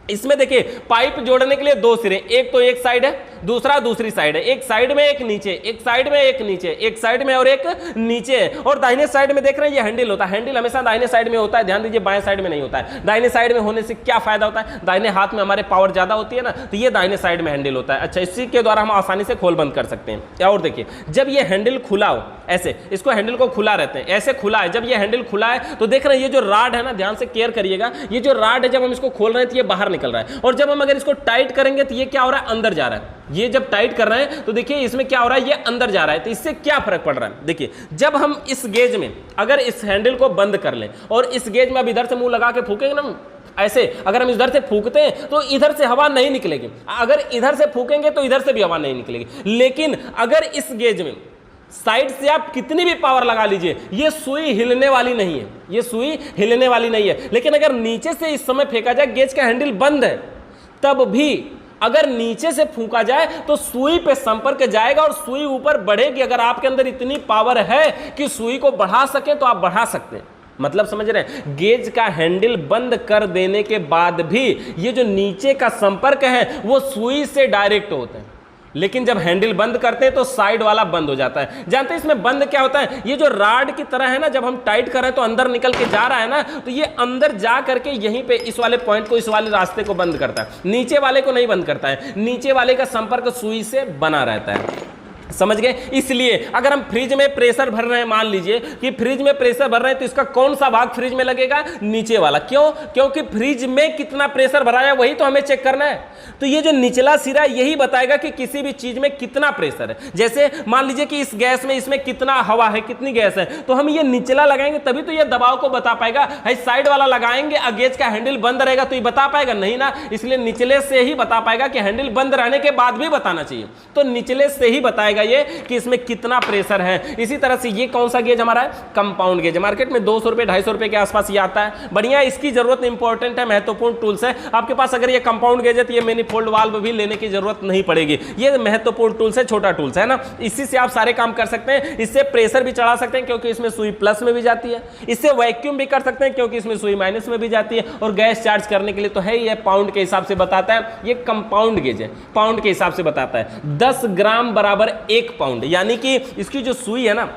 इसमें देखिए पाइप जोड़ने के लिए दो सिरे, एक तो एक साइड है, दूसरा दूसरी साइड है, एक साइड में एक नीचे, एक साइड में एक नीचे, एक साइड में और एक नीचे, और दाहिने साइड में देख रहे हैं ये हैंडल होता है। हैंडल हमेशा दाहिने साइड में होता है, ध्यान दीजिए, बाएं साइड में नहीं होता है। दाहिने साइड में होने से क्या फायदा होता है, दाहिने हाथ में हमारे पावर ज्यादा होती है ना, तो ये दाहिने साइड में हैंडल होता है। अच्छा, इसी के द्वारा हम आसानी से खोल बंद कर सकते हैं। और देखिए जब ये हैंडल खुला हो, ऐसे इसको हैंडल को खुला रहते हैं, ऐसे खुला है, जब ये हैंडल खुला है तो देख रहे हैं ये जो राड है ना, ध्यान से केयर करिएगा, ये जो राड है जब हम इसको खोल रहे हैं तो ये बाहर निकल रहा है, और जब हम अगर इसको टाइट करेंगे तो ये क्या हो रहा है, अंदर जा रहा है। ये जब टाइट कर रहे हैं तो देखिए इसमें क्या हो रहा है, ये अंदर जा रहा है। तो इससे क्या फर्क पड़ रहा है, देखिए जब हम इस गेज में अगर इस हैंडल को बंद कर लें और इस गेज में अब इधर से मुंह लगा के फूकेंगे ना, ऐसे अगर हम इधर से फूकते हैं तो इधर से हवा नहीं निकलेगी, अगर इधर से फूकेंगे तो इधर से भी हवा नहीं निकलेगी। लेकिन अगर इस गेज में साइड से आप कितनी भी पावर लगा लीजिए, ये सुई हिलने वाली नहीं है, ये सुई हिलने वाली नहीं है। लेकिन अगर नीचे से इस समय फेंका जाए, गेज का हैंडल बंद है, तब भी अगर नीचे से फूंका जाए तो सुई पे संपर्क जाएगा और सुई ऊपर बढ़ेगी। अगर आपके अंदर इतनी पावर है कि सुई को बढ़ा सके तो आप बढ़ा सकते हैं। मतलब समझ रहे हैं, गेज का हैंडल बंद कर देने के बाद भी ये जो नीचे का संपर्क है वो सुई से डायरेक्ट होता है, लेकिन जब हैंडल बंद करते हैं तो साइड वाला बंद हो जाता है। जानते हैं इसमें बंद क्या होता है, ये जो राड की तरह है ना, जब हम टाइट कर रहे हैं तो अंदर निकल के जा रहा है ना, तो ये अंदर जा करके यहीं पे इस वाले पॉइंट को, इस वाले रास्ते को बंद करता है, नीचे वाले को नहीं बंद करता है। नीचे वाले का संपर्क सुई से बना रहता है, समझ गए। इसलिए अगर हम फ्रिज में प्रेशर भर रहे हैं, मान लीजिए कि फ्रिज में प्रेशर भर रहे हैं, तो इसका कौन सा भाग फ्रिज में लगेगा, नीचे वाला। क्यों, क्योंकि फ्रिज में कितना प्रेशर भरा है वही तो हमें चेक करना है। तो ये जो निचला सिरा यही बताएगा कि किसी भी चीज में कितना प्रेशर है। जैसे मान लीजिए कि इस गैस में, इसमें कितना हवा है, कितनी गैस है, तो हम ये निचला लगाएंगे तभी तो ये दबाव को बता पाएगा। साइड वाला लगाएंगे, गेज का हैंडल बंद रहेगा तो ये बता पाएगा नहीं ना, इसलिए निचले से ही बता पाएगा कि हैंडल बंद रहने के बाद भी बताना चाहिए, तो निचले से ही बताएगा ये कि इसमें कितना प्रेशर है। इसी तरह से ये कौन सा गेज हमारा है, कंपाउंड गेज। मार्केट में 200 रुपए 250 रुपए के आसपास ये आता है, बढ़िया, इसकी जरूरत इंपॉर्टेंट है, महत्वपूर्ण टूल्स है आपके पास। अगर ये कंपाउंड गेज है तो ये मैनीफोल्ड वाल्व भी लेने की जरूरत नहीं पड़ेगी, ये महत्वपूर्ण टूल्स है, छोटा टूल्स है ना, इसी से आप सारे काम कर सकते हैं। इससे प्रेशर भी चढ़ा सकते हैं क्योंकि इसमें सुई प्लस में भी जाती है, इससे वैक्यूम भी कर सकते हैं क्योंकि इसमें सुई माइनस में भी जाती है, और गैस चार्ज करने के लिए तो है ही, पाउंड के हिसाब से बताता है। ये कंपाउंड गेज है, पाउंड के हिसाब से बताता है। 10 ग्राम बराबर 1 पाउंड, यानी कि इसकी जो सुई है ना,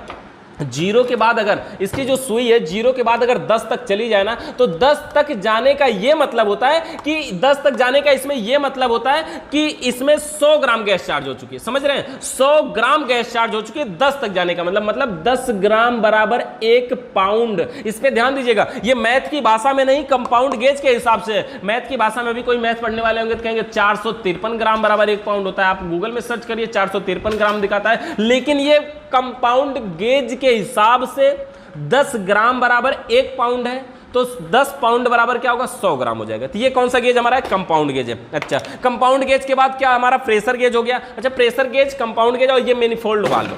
जीरो के बाद अगर इसकी जो सुई है जीरो के बाद अगर 10 तक चली जाए ना, तो 10 तक जाने का ये मतलब होता है कि 10 तक जाने का इसमें ये मतलब होता है कि इसमें 100 ग्राम गैस चार्ज हो चुकी है। समझ रहे हैं, 100 ग्राम गैस चार्ज हो चुकी है 10 तक जाने का मतलब 10 ग्राम बराबर 1 पाउंड। इस पे ध्यान दीजिएगा, ये मैथ की भाषा में नहीं, कंपाउंड गेज के हिसाब से। मैथ की भाषा में भी कोई मैथ पढ़ने वाले होंगे तो कहेंगे 453 ग्राम बराबर 1 पाउंड होता है। आप गूगल में सर्च करिए 453 ग्राम दिखाता है, लेकिन ये कंपाउंड गेज के हिसाब से 10 ग्राम बराबर 1 पाउंड है, तो 10 पाउंड बराबर क्या होगा, 100 ग्राम हो जाएगा। तो ये कौन सा गेज हमारा है, कंपाउंड गेज है। अच्छा, कंपाउंड गेज के बाद क्या हमारा प्रेशर गेज हो गया। अच्छा, प्रेशर गेज, कंपाउंड गेज और ये मैनिफोल्ड वाल्व।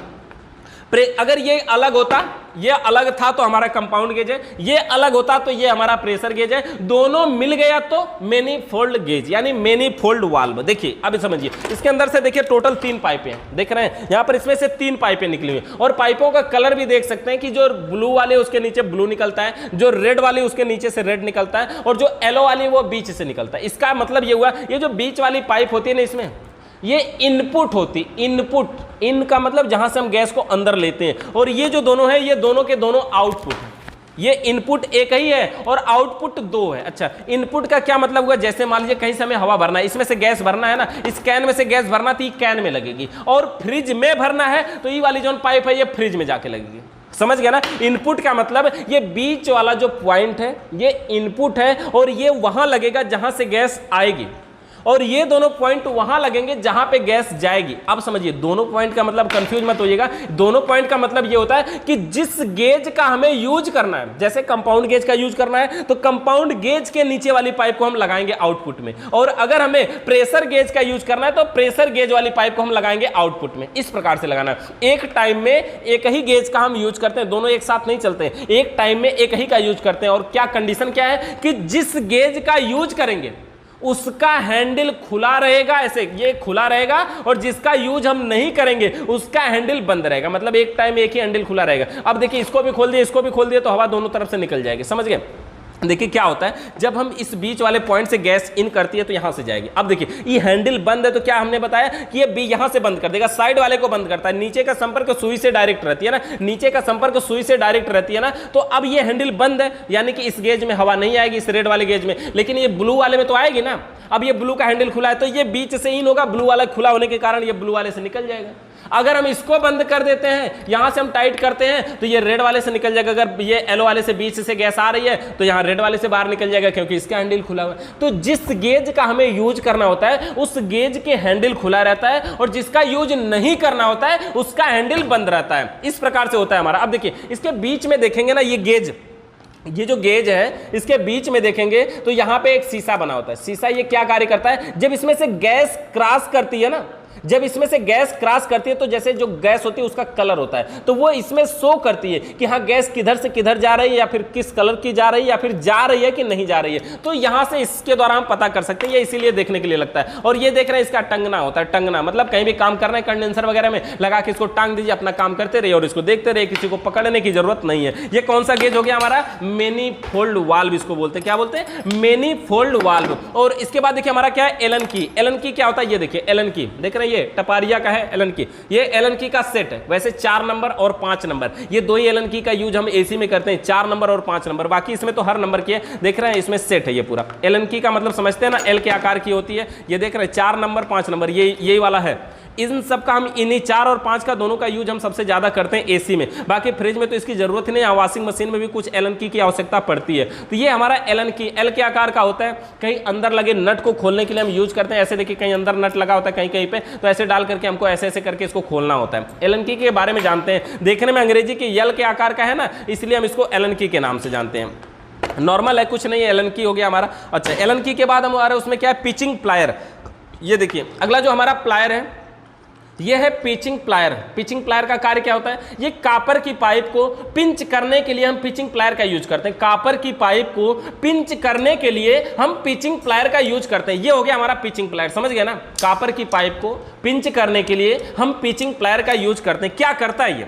अगर ये अलग होता, ये अलग था तो हमारा कंपाउंड गेज है, ये अलग होता तो ये हमारा प्रेशर गेज है। दोनों मिल गया तो मैनिफोल्ड गेज यानी मैनिफोल्ड वाल्व। देखिए अब समझिए, इसके अंदर से देखिए टोटल 3 पाइपें हैं, देख रहे हैं यहां पर, इसमें से 3 पाइपें निकली हुई हैं और पाइपों का कलर भी देख सकते हैं कि जो ब्लू वाले उसके नीचे ब्लू निकलता है, जो रेड वाली उसके नीचे से रेड निकलता है और जो येलो वाली वो बीच से निकलता है। इसका मतलब ये हुआ, ये जो बीच वाली पाइप होती है ना, इसमें ये इनपुट होती, इनपुट, इन का मतलब जहां से हम गैस को अंदर लेते हैं, और ये जो दोनों है ये दोनों के दोनों आउटपुट है। ये इनपुट एक ही है और आउटपुट 2 है। अच्छा, इनपुट का क्या मतलब हुआ, जैसे मान लीजिए कहीं से हमें हवा भरना है, इसमें से गैस भरना है ना, इस कैन में से गैस भरना तो ये कैन में लगेगी, और फ्रिज में भरना है तो ये वाली जो पाइप है ये फ्रिज में जाके लगेगी। समझ गया ना, इनपुट का मतलब ये बीच वाला जो पॉइंट है ये इनपुट है और ये वहां लगेगा जहां से गैस आएगी, और ये दोनों पॉइंट वहां लगेंगे जहां पे गैस जाएगी। अब समझिए, दोनों पॉइंट का मतलब कंफ्यूज मत होइएगा, दोनों पॉइंट का मतलब ये होता है कि जिस गेज का हमें यूज करना है, जैसे कंपाउंड गेज का यूज करना है तो कंपाउंड गेज के नीचे वाली पाइप को हम लगाएंगे आउटपुट में, और अगर हमें प्रेशर गेज का यूज करना है तो प्रेशर गेज वाली पाइप को हम लगाएंगे आउटपुट में। इस प्रकार से लगाना है। एक टाइम में एक ही गेज का हम यूज करते हैं, दोनों एक साथ नहीं चलते हैं, एक टाइम में एक ही का यूज करते हैं। और क्या कंडीशन क्या है कि जिस गेज का यूज करेंगे उसका हैंडल खुला रहेगा, ऐसे ये खुला रहेगा, और जिसका यूज हम नहीं करेंगे उसका हैंडल बंद रहेगा। मतलब एक टाइम एक ही हैंडल खुला रहेगा। अब देखिए, इसको भी खोल दिए, इसको भी खोल दिए तो हवा दोनों तरफ से निकल जाएगी। समझ गए। देखिए क्या होता है, जब हम इस बीच वाले पॉइंट से गैस इन करती है तो यहां से जाएगी। अब देखिए, ये हैंडल बंद है तो क्या हमने बताया कि ये यहां से बंद कर देगा, साइड वाले को बंद करता है। नीचे का संपर्क सुई से डायरेक्ट रहती है ना, नीचे का संपर्क सुई से डायरेक्ट रहती है ना, तो अब ये हैंडल बंद है, यानी कि इस गेज में हवा नहीं आएगी, इस रेड वाले गेज में, लेकिन ये ब्लू वाले में तो आएगी ना। अब ये ब्लू का हैंडल खुला है तो ये बीच से इन होगा, ब्लू वाला खुला होने के कारण ये ब्लू वाले से निकल जाएगा। अगर हम इसको बंद कर देते हैं, यहां से हम टाइट करते हैं तो ये रेड वाले से निकल जाएगा। अगर ये येलो वाले से बीच से गैस आ रही है तो यहां रेड वाले से बाहर निकल जाएगा, क्योंकि इसका हैंडल खुला हुआ है। तो जिस गेज का हमें यूज करना होता है उस गेज के हैंडल खुला रहता है, और जिसका यूज नहीं करना होता है उसका हैंडल बंद रहता है। इस प्रकार से होता है हमारा। अब देखिए, इसके बीच में देखेंगे ना, ये गेज, ये जो गेज है इसके बीच में देखेंगे तो यहां पे एक शीशा बना होता है। शीशा ये क्या कार्य करता है, जब इसमें से गैस क्रॉस करती है ना, जब इसमें से गैस क्रॉस करती है तो जैसे जो गैस होती है उसका कलर होता है, तो वो इसमें शो करती है कि हाँ गैस किधर से किधर जा रही है, या फिर किस कलर की जा रही है, या फिर जा रही है कि नहीं जा रही है। तो यहां से इसके द्वारा हम पता कर सकते हैं, ये इसीलिए देखने के लिए लगता है। और ये देख रहे हैं, इसका टंगना होता है। टंगना मतलब कहीं भी काम करना है, कंडेंसर वगैरह में लगा के इसको टांग दीजिए, अपना काम करते रहिए और इसको देखते रहिए, किसी को पकड़ने की जरूरत नहीं है। ये कौन सा गेज हो गया हमारा, मैनिफोल्ड वाल्व इसको बोलते हैं। क्या बोलते हैं, मैनिफोल्ड वाल्व। और इसके बाद देखिए हमारा क्या है, एलन की। एलन की क्या होता है, ये देखिए एलन की, देख रहे हैं, ये टपारिया का है एलन की। ये एलन की का सेट है। वैसे 4 नंबर और 5 नंबर, ये दो ही एलन की का यूज हम एसी में करते हैं, 4 नंबर और 5 नंबर। बाकी इसमें तो हर नंबर की है, देख रहे हैं इसमें सेट है ये पूरा। एलन की का मतलब समझते हैं ना, एल के आकार की होती है। ये देख रहे हैं 4 नंबर 5 नंबर, ये यही वाला है। इन सब का हम इन्हीं 4 और 5 का दोनों का यूज हम सबसे ज्यादा करते हैं एसी में। बाकी फ्रिज में तो इसकी जरूरत ही नहीं है, वॉशिंग मशीन में भी कुछ एलन की आवश्यकता पड़ती है। तो ये हमारा एलन की, एल के आकार का होता है। कहीं अंदर लगे नट को खोलने के लिए हम यूज करते हैं। ऐसे देखिए कहीं अंदर नट लगा होता है कहीं कहीं पे, तो ऐसे डाल करके हमको ऐसे ऐसे करके इसको खोलना होता है। एलन की के बारे में जानते हैं, देखने में अंग्रेजी के यल के आकार का है ना, इसलिए हम इसको एलन की के नाम से जानते हैं। नॉर्मल है, कुछ नहीं है, एलन की हो गया हमारा। अच्छा, एलन की के बाद हम आ रहे हैं उसमें क्या है, पिचिंग प्लायर। ये देखिए अगला जो हमारा प्लायर है ये है पिचिंग प्लायर। पिचिंग प्लायर का कार्य क्या होता है, ये कापर की पाइप को पिंच करने के लिए हम पिचिंग प्लायर का यूज करते हैं। कापर की पाइप को पिंच करने के लिए हम पिचिंग प्लायर का यूज करते हैं। ये हो गया हमारा पिचिंग प्लायर, समझ गए ना। कापर की पाइप को पिंच करने के लिए हम पिचिंग प्लायर का यूज करते हैं। क्या करता है ये,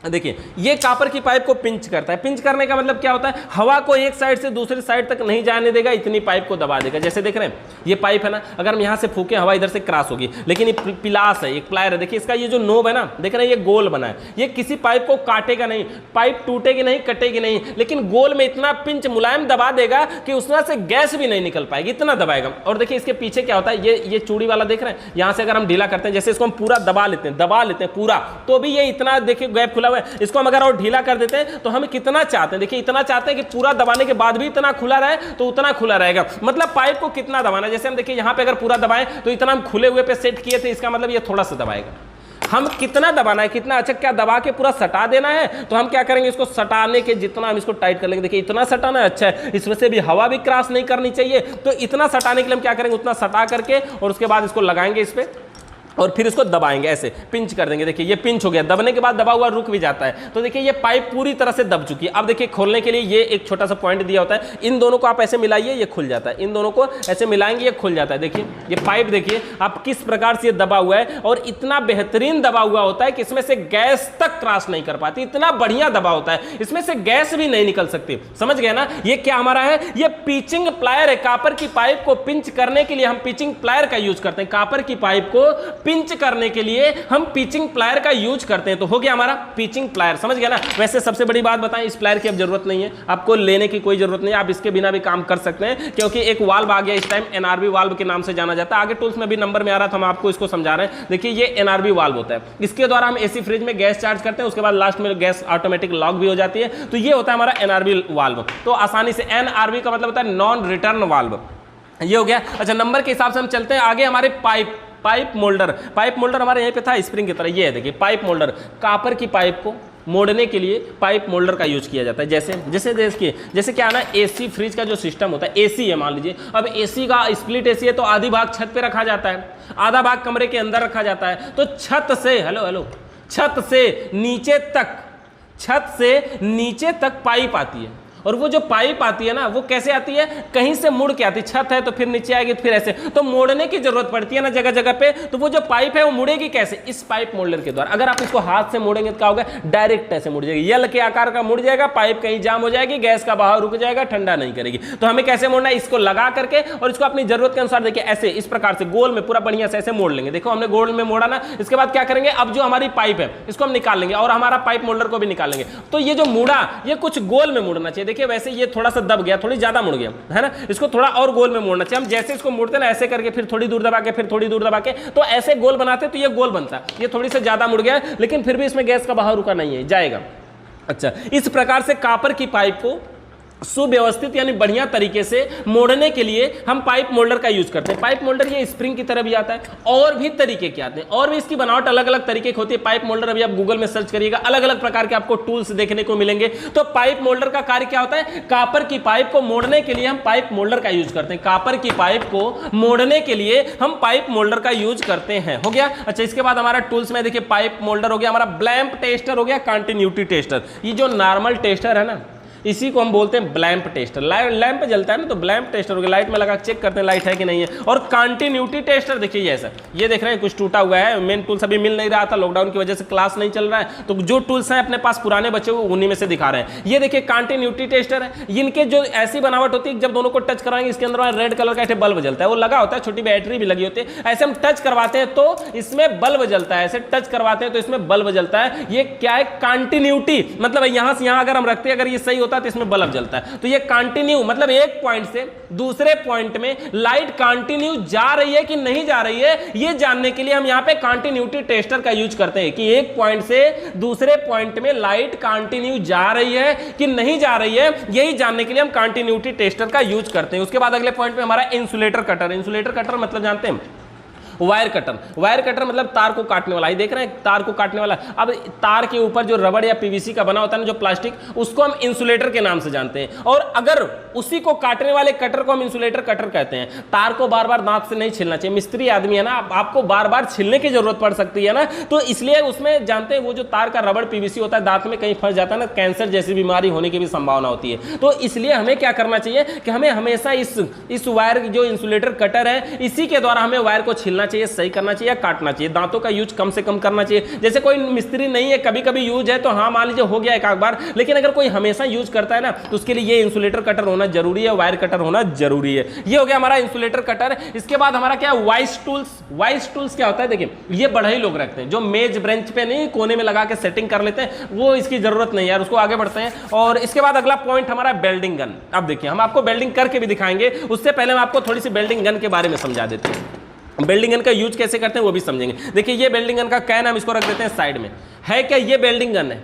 देखिए ये कॉपर की पाइप को पिंच करता है। पिंच करने का मतलब क्या होता है, हवा को एक साइड से दूसरी साइड तक नहीं जाने देगा, इतनी पाइप को दबा देगा। जैसे देख रहे हैं ये पाइप है ना, अगर हम यहाँ से फूके हवा इधर से क्रॉस होगी, लेकिन ये पिलास है, एक प्लायर है, देखिए इसका ये जो नोब है ना, देख रहे हैं ये गोल बना है, ये किसी पाइप को काटेगा नहीं, पाइप टूटेगी नहीं, कटेगी नहीं, लेकिन गोल में इतना पिंच मुलायम दबा देगा कि उसमें से गैस भी नहीं निकल पाएगी, इतना दबाएगा। और देखिए इसके पीछे क्या होता है, ये चूड़ी वाला देख रहे हैं, यहाँ से अगर हम ढीला करते हैं, जैसे इसको हम पूरा दबा लेते हैं पूरा, तो भी ये इतना देखिए गैप खुला हुआ है। इसको हम अगर और ढीला कर देते हैं तो हम कितना चाहते हैं, देखिए इतना चाहते हैं कि पूरा दबाने के बाद भी इतना खुला रहे, तो उतना खुला रहेगा। मतलब पाइप को कितना दबाना है, जैसे हम देखिए यहाँ पे अगर पूरा दबाएं तो इतना हम खुले हुए पे सेट किए थे, इसका मतलब ये थोड़ा सा दबाएगा। हम कितना दबाना है, कितना अच्छा, क्या दबा के पूरा सटा देना है, तो हम क्या करेंगे, इसको सटाने के जितना हम इसको टाइट कर लेंगे, देखिए इतना सटाना है, अच्छा है, इसमें से भी हवा भी क्रॉस नहीं करनी चाहिए, तो इतना सटाने के लिए हम क्या करेंगे, उतना सटा करके और उसके बाद इसको लगाएंगे इस पे और फिर इसको दबाएंगे, ऐसे पिंच कर देंगे। देखिए ये पिंच हो गया, दबने के बाद दबा हुआ रुक भी जाता है। तो देखिए ये पाइप पूरी तरह से दब चुकी है। अब देखिए खोलने के लिए ये एक छोटा सा पॉइंट दिया होता है, इन दोनों को आप ऐसे मिलाइए, ये खुल जाता है, इन दोनों को ऐसे मिलाएंगे, ये खुल जाता है। देखिए ये पाइप देखिए आप किस प्रकार से ये दबा हुआ है, और इतना बेहतरीन दबा हुआ होता है कि इसमें से गैस तक क्रॉस नहीं कर पाती, इतना बढ़िया दबा होता है, इसमें से गैस भी नहीं निकल सकती। समझ गए ना, ये क्या हमारा है, ये पिचिंग प्लायर है। कॉपर की पाइप को पिंच करने के लिए हम पिचिंग प्लायर का यूज करते हैं, कॉपर की पाइप को पिंच करने के लिए हम पिचिंग प्लायर का यूज करते हैं। तो हो गया हमारा पिचिंग प्लायर, समझ गया ना। वैसे सबसे बड़ी बात बताएं, इस प्लायर की अब जरूरत नहीं है, आपको लेने की कोई जरूरत नहीं है, आप इसके बिना भी काम कर सकते हैं, क्योंकि एक वाल्व आ गया इस टाइम, एनआरबी वाल्व के नाम से जाना जाता है। आगे टूल्स में भी नंबर में आ रहा था, हम आपको इसको समझा रहे हैं। देखिए ये एनआरबी वाल्व होता है, इसके द्वारा हम एसी फ्रिज में गैस चार्ज करते हैं, उसके बाद लास्ट में गैस ऑटोमेटिक लॉक भी हो जाती है। तो ये होता है हमारा एनआरबी वाल्व। तो आसानी से, एनआरबी का मतलब होता है नॉन रिटर्न वाल्व, ये हो गया। अच्छा नंबर के हिसाब से हम चलते हैं आगे। हमारे पाइप मोल्डर हमारे यहीं पे था स्प्रिंग की तरह, ये है देखिए पाइप मोल्डर। कॉपर की पाइप को मोड़ने के लिए पाइप मोल्डर का यूज किया जाता है। जैसे क्या है ना, एसी फ्रिज का जो सिस्टम होता है, एसी है मान लीजिए, अब एसी का स्प्लिट एसी है, तो आधी भाग छत पे रखा जाता है, आधा भाग कमरे के अंदर रखा जाता है। तो छत से नीचे तक पाइप आती है, और वो जो पाइप आती है ना, वो कैसे आती है, कहीं से मुड़ के आती है, छत है तो फिर नीचे आएगी, फिर ऐसे, तो मोड़ने की जरूरत पड़ती है ना जगह जगह पे। तो वो जो पाइप है वो मुड़ेगी कैसे, इस पाइप मोल्डर के द्वारा। अगर आप इसको हाथ से मोड़ेंगे तो क्या होगा, डायरेक्ट ऐसे मुड़ जाएगी, यल के आकार का मुड़ जाएगा, पाइप कहीं जाम हो जाएगी, गैस का बहाव रुक जाएगा, ठंडा नहीं करेगी। तो हमें कैसे मोड़ना है, इसको लगा करके और इसको अपनी जरूरत के अनुसार देखिए ऐसे इस प्रकार से गोल में पूरा बढ़िया से ऐसे मोड़ लेंगे। देखो हमने गोल में मोड़ा ना, इसके बाद क्या करेंगे, अब जो हमारी पाइप है इसको हम निकाल लेंगे और हमारा पाइप मोल्डर को भी निकालेंगे। तो ये जो मुड़ा, ये कुछ गोल में मुड़ना चाहिए। देखिए वैसे ये थोड़ा दब गया, थोड़ी ज्यादा मुड़ गया है ना, इसको थोड़ा और गोल में मोड़ना चाहिए। हम जैसे इसको मोड़ते ना ऐसे करके, फिर थोड़ी दूर दबा के, फिर थोड़ी दूर दबा के, तो ऐसे गोल बनाते तो ये गोल बनता है। ये थोड़ी से ज्यादा मुड़ गया है, लेकिन फिर भी इसमें गैस का बहाव रुका नहीं है, जाएगा। अच्छा इस प्रकार से कॉपर की पाइप को सुव्यवस्थित यानी बढ़िया तरीके से मोड़ने के लिए हम पाइप मोल्डर का यूज करते हैं। पाइप मोल्डर ये स्प्रिंग की तरह भी आता है, और भी तरीके के आते हैं, और भी इसकी बनावट अलग अलग तरीके की होती है। पाइप मोल्डर अभी आप गूगल में सर्च करिएगा, अलग अलग प्रकार के आपको टूल्स देखने को मिलेंगे। तो पाइप मोल्डर का कार्य क्या होता है, कॉपर की पाइप को मोड़ने के लिए हम पाइप मोल्डर का यूज करते हैं। कॉपर की पाइप को मोड़ने के लिए हम पाइप मोल्डर का यूज करते हैं, हो गया। अच्छा इसके बाद हमारा टूल्स में देखिए पाइप मोल्डर हो गया, हमारा ब्लैंप टेस्टर हो गया, कंटिन्यूटी टेस्टर। ये जो नॉर्मल टेस्टर है ना, इसी को हम बोलते हैं ब्लैंप टेस्टर। लैंप जलता है ना, तो ब्लैंप टेस्टर हो गया, लाइट में लगा चेक करते हैं लाइट है कि नहीं है। और कंटिन्यूटी टेस्टर देखिए ऐसा, ये देख रहे हैं कुछ टूटा हुआ है, मेन टूल्स अभी मिल नहीं रहा था, लॉकडाउन की वजह से क्लास नहीं चल रहा है, तो जो टूल्स हैं अपने पास पुराने बचे हुए उन्हीं में से दिखा रहे हैं। ये देखिए कंटिन्यूटी टेस्टर है, इनके जो ऐसी बनावट होती है, जब दोनों को टच करवाएंगे इसके अंदर रेड कलर का बल्ब जलता है, वो लगा होता है, छोटी बैटरी भी लगी होती है। ऐसे हम टच करवाते हैं तो इसमें बल्ब जलता है, ऐसे टच करवाते हैं तो इसमें बल्ब जलता है। ये क्या है, कंटिन्यूटी, मतलब यहां से यहां अगर हम रखते हैं, अगर ये सही होता है तो इसमें बल्ब जलता है। तो ये कंटिन्यू मतलब एक पॉइंट से दूसरे पॉइंट में लाइट कंटिन्यू जा रही है कि नहीं जा रही है, ये जानने के लिए हम यहां पे कंटिन्यूटी टेस्टर का यूज करते हैं कि एक पॉइंट से दूसरे पॉइंट में लाइट कंटिन्यू जा रही है कि नहीं जा रही है, यही जानने के लिए हम कंटिन्यूटी टेस्टर का यूज करते हैं। उसके बाद अगले पॉइंट पे हमारा इंसुलेटर कटर। इंसुलेटर कटर मतलब जानते हैं, वायर कटर मतलब तार को काटने वाला। ये देख रहे हैं तार को काटने वाला। अब तार के ऊपर जो रबड़ या पीवीसी का बना होता है ना, जो प्लास्टिक, उसको हम इंसुलेटर के नाम से जानते हैं। और अगर उसी को काटने वाले कटर को हम इंसुलेटर कटर कहते हैं। तार को बार बार दांत से नहीं छीलना चाहिए, मिस्त्री आदमी है ना, आपको बार बार छीलने की जरूरत पड़ सकती है ना, तो इसलिए उसमें जानते हैं वो जो तार का रबड़ पीवीसी होता है, दांत में कहीं फंस जाता है ना, कैंसर जैसी बीमारी होने की भी संभावना होती है। तो इसलिए हमें क्या करना चाहिए कि हमें हमेशा इस वायर जो इंसुलेटर कटर है, इसी के द्वारा हमें वायर को छीलना बेलना चाहिए, सही करना चाहिए या काटना चाहिए। दांतों का यूज कम से कम करना चाहिए। जैसे कोई मिस्त्री नहीं है, कभी कभी यूज है तो हाँ मान लीजिए हो गया एक आध बार, लेकिन अगर कोई हमेशा यूज करता है ना तो उसके लिए ये इंसुलेटर कटर होना जरूरी है, वायर कटर होना जरूरी है। ये हो गया हमारा इंसुलेटर कटर। इसके बाद हमारा क्या वाइस टूल्स। वाइस टूल्स क्या होता है, देखिए ये बढ़ई लोग रखते हैं जो मेज ब्रेंच पे नहीं कोने में लगा के सेटिंग कर लेते हैं, वो इसकी जरूरत नहीं यार, उसको आगे बढ़ते हैं। और इसके बाद अगला पॉइंट हमारा बेल्डिंग गन। अब देखिए हम आपको बेल्डिंग करके भी दिखाएंगे, उससे पहले हम आपको थोड़ी सी बेल्डिंग गन के बारे में समझा देते हैं। बेल्डिंग गन का यूज कैसे करते हैं वो भी समझेंगे। देखिए ये बेल्डिंग गन का कैन हम इसको रख देते हैं साइड में। है क्या, ये बेल्डिंग गन है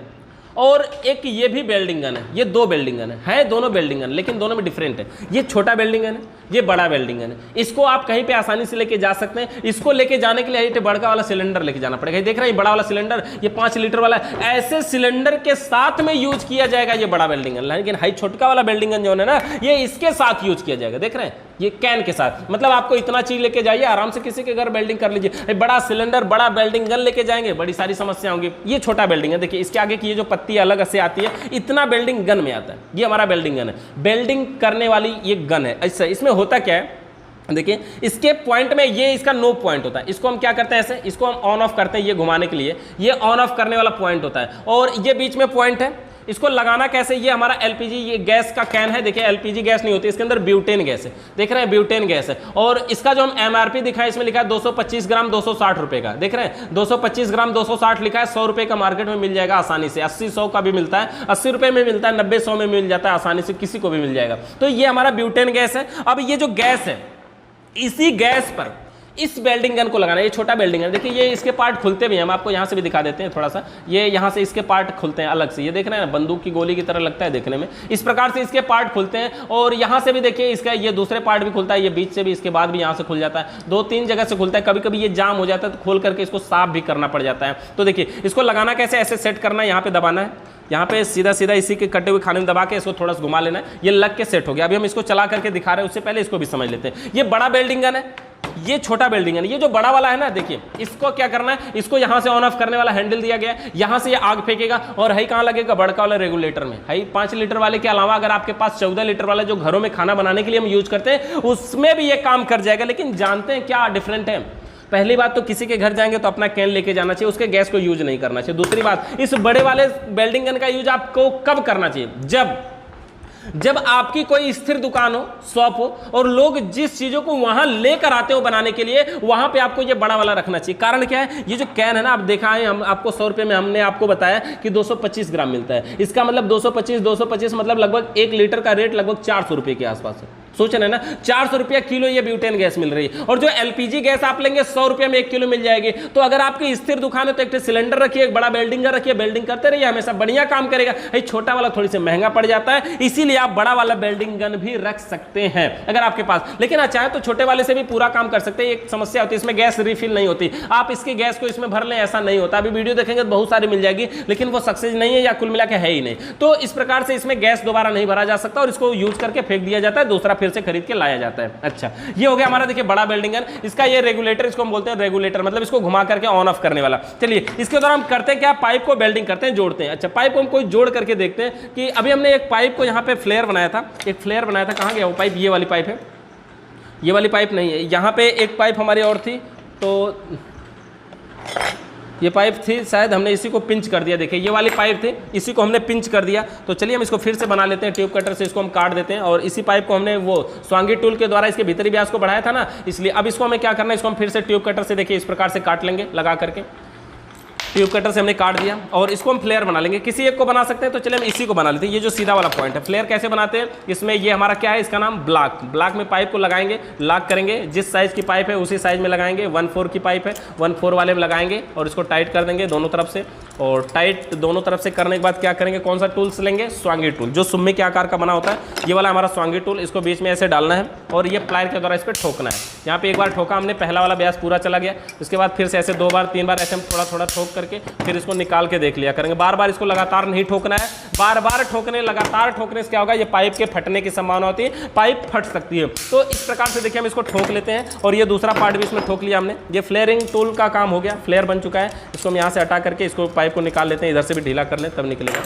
और एक ये भी बेल्डिंग गन है। ये दो बेल्डिंग गन है दोनों बेल्डिंग गन, लेकिन दोनों में डिफरेंट है। ये छोटा बेल्डिंग गन है, ये बड़ा बेल्डिंग गन है। इसको आप कहीं पे आसानी से लेके जा सकते हैं। इसको लेके जाने के लिए बड़का वाला सिलेंडर लेके जाना पड़ेगा। देख रहे हैं ये बड़ा वाला सिलेंडर, ये 5 लीटर वाला है। ऐसे सिलेंडर के साथ में यूज किया जाएगा ये बड़ा बेल्डिंग गन, लेकिन हाई छोटका वाला बेल्डिंग गन जो है ना, ये इसके साथ यूज किया जाएगा। देख रहे हैं ये कैन के साथ, मतलब आपको इतना चीज लेके जाइए, आराम से किसी के घर बेल्डिंग कर लीजिए। बड़ा सिलेंडर बड़ा बेल्डिंग गन लेके जाएंगे, बड़ी सारी समस्या होंगी। ये छोटा बेल्डिंग है, देखिए इसके आगे की ये जो पत्ती अलग से आती है, इतना बेल्डिंग गन में आता है। ये हमारा बेल्डिंग गन है, बेल्डिंग करने वाली ये गन है। ऐसा इसमें होता क्या है, देखिए इसके पॉइंट में ये इसका नो पॉइंट होता है। इसको हम क्या करते हैं, ऐसे इसको हम ऑन ऑफ करते हैं, ये घुमाने के लिए ये ऑन ऑफ करने वाला पॉइंट होता है। और ये बीच में पॉइंट है, इसको लगाना कैसे, ये हमारा एलपीजी ये गैस का कैन है। देखिए एलपीजी गैस नहीं होती, इसके अंदर ब्यूटेन गैस है। देख रहे हैं ब्यूटेन गैस है। और इसका जो हम एमआरपी दिखा है, इसमें लिखा है 225 ग्राम 260 रुपए का। देख रहे हैं 225 ग्राम 260 लिखा है। 100 रुपए का मार्केट में मिल जाएगा आसानी से। 80-100 का भी मिलता है, 80 रुपए में मिलता है, 90-100 में मिल जाता है आसानी से, किसी को भी मिल जाएगा। तो ये हमारा ब्यूटेन गैस है। अब ये जो गैस है, इसी गैस पर इस बेल्डिंग गन को लगाना है। ये छोटा बेल्डिंग गन, देखिए ये इसके पार्ट खुलते भी हैं, हम आपको यहाँ से भी दिखा देते हैं थोड़ा सा। ये यहाँ से इसके पार्ट खुलते हैं अलग से, ये देख रहे हैं ना, बंदूक की गोली की तरह लगता है देखने में। इस प्रकार से इसके पार्ट खुलते हैं। और यहाँ से भी देखिए इसका ये दूसरे पार्ट भी खुलता है, ये बीच से भी, इसके बाद भी यहाँ से खुल जाता है। 2-3 जगह से खुलता है। कभी कभी ये जाम हो जाता है तो खोल करके इसको साफ भी करना पड़ जाता है। तो देखिए इसको लगाना कैसे, ऐसे सेट करना है, यहाँ पे दबाना है, यहाँ पे सीधा सीधा इसी के कटे हुए खाने में दबा के इसको थोड़ा सा घुमा लेना है। ये लग के सेट हो गया। अभी हम इसको चला करके दिखा रहे हैं, उससे पहले इसको भी समझ लेते हैं। ये बड़ा बेल्डिंग गन है, ये छोटा बेल्डिंग गन। ये जो बड़ा वाला है ना, देखिए इसको क्या करना है, इसको यहाँ से ऑन ऑफ करने वाला हैंडल दिया गया है। यहाँ से ये आग फेंकेगा और है कहाँ लगेगा, बड़का वाला रेगुलेटर में। है 5 लीटर वाले के अलावा अगर आपके पास 14 लीटर वाला जो घरों में खाना बनाने के लिए हम यूज करते हैं, उसमें भी ये काम कर जाएगा। लेकिन जानते हैं क्या डिफरेंट है। पहली बात तो किसी के घर जाएंगे तो अपना कैन लेके जाना चाहिए, उसके गैस को यूज नहीं करना चाहिए। दूसरी बात, इस बड़े वाले बेल्डिंग गन का यूज आपको कब करना चाहिए, जब आपकी कोई स्थिर दुकान हो, शॉप हो, और लोग जिस चीजों को वहां लेकर आते हो बनाने के लिए, वहां पे आपको ये बड़ा वाला रखना चाहिए। कारण क्या है, ये जो कैन है ना, आप देखा है, हम आपको 100 रुपए में हमने आपको बताया कि 225 ग्राम मिलता है। इसका मतलब 225 मतलब लगभग 1 लीटर का रेट लगभग 400 रुपए के आसपास है। सोच रहे हैं ना, 400 रुपया किलो ये ब्यूटेन गैस मिल रही है। और जो एलपीजी गैस आप लेंगे 100 रुपये में 1 किलो मिल जाएगी। तो अगर आपकी स्थिर दुकान है तो एक सिलेंडर रखिए, एक बड़ा बेल्डिंग रखिए, बेल्डिंग करते रहिए, हमेशा बढ़िया काम करेगा। ये छोटा वाला थोड़ी सी महंगा पड़ जाता है, इसीलिए आप बड़ा वाला बेल्डिंग गन भी रख सकते हैं अगर आपके पास। लेकिन चाहे तो छोटे वाले से भी पूरा काम कर सकते हैं। एक समस्या होती है, इसमें गैस रिफिल नहीं होती। आप इसकी गैस को इसमें भर लें, ऐसा नहीं होता। अभी वीडियो देखेंगे तो बहुत सारी मिल जाएगी, लेकिन वो सक्सेस नहीं है या कुल मिला के है ही नहीं। तो इस प्रकार से इसमें गैस दोबारा नहीं भरा जा सकता और इसको यूज करके फेंक दिया जाता है, दूसरा फिर से खरीद के लाया जाता है। अच्छा, ये हो गया हमारा देखिए बड़ा बेल्डिंग गन। इसका ये रेगुलेटर, इसको हम बोलते हैं रेगुलेटर, मतलब इसको घुमा करके ऑन ऑफ करने वाला। चलिए इसके द्वारा हम करते हैं क्या, पाइप को बेल्डिंग करते हैं, जोड़ते हैं। अच्छा, पाइप को हम कोई जोड़ करके देखते हैं कि अभी हमने एक पाइप को यहाँ पे फ्लेयर बनाया था, एक फ्लेयर बनाया था। कहाँ गया वो पाइप, ये वाली पाइप है, ये वाली पाइप नहीं है। यहाँ पे एक पाइप हमारी और थी, तो ये पाइप थी, शायद हमने इसी को पिंच कर दिया। देखिए ये वाली पाइप थी, इसी को हमने पिंच कर दिया। तो चलिए हम इसको फिर से बना लेते हैं, ट्यूब कटर से इसको हम काट देते हैं। और इसी पाइप को हमने वो स्वांगी टूल के द्वारा इसके भीतरी व्यास को बढ़ाया था ना, इसलिए अब इसको हमें क्या करना है, इसको हम फिर से ट्यूब कटर से देखिए इस प्रकार से काट लेंगे, लगा करके ट्यूब कटर से हमने काट दिया। और इसको हम फ्लेयर बना लेंगे, किसी एक को बना सकते हैं। तो चलिए हम इसी को बना लेते हैं, ये जो सीधा वाला पॉइंट है। फ्लेयर कैसे बनाते हैं, इसमें ये हमारा क्या है, इसका नाम ब्लॉक। ब्लॉक में पाइप को लगाएंगे, लॉक करेंगे, जिस साइज की पाइप है उसी साइज में लगाएंगे। 1/4 की पाइप है, 1/4 वाले में लगाएंगे और इसको टाइट कर देंगे दोनों तरफ से। और टाइट दोनों तरफ से करने के बाद क्या करेंगे, कौन सा टूल्स लेंगे, स्वांगी टूल, जो सुम्मी के आकार का बना होता है, ये वाला हमारा स्वांगी टूल। इसको बीच में ऐसे डालना है और ये प्लायर के द्वारा इस पर ठोकना है। यहाँ पे एक बार ठोका हमने, पहला वाला व्यास पूरा चला गया। उसके बाद फिर से ऐसे 2 बार 3 बार ऐसे हम थोड़ा थोड़ा ठोक करके फिर इसको निकाल के देख लिया करेंगे। बार बार इसको लगातार नहीं ठोकना है, बार बार ठोकने, लगातार ठोकने से क्या होगा, ये पाइप के फटने की संभावना होती है, पाइप फट सकती है। तो इस प्रकार से देखिए हम इसको ठोक लेते हैं और ये दूसरा पार्ट भी इसमें ठोक लिया हमने। ये फ्लेयरिंग टूल का काम हो गया, फ्लेयर बन चुका है। इसको हम यहाँ से हटा करके इसको पाइप को निकाल लेते हैं, इधर से भी ढीला कर लें तब निकलेगा।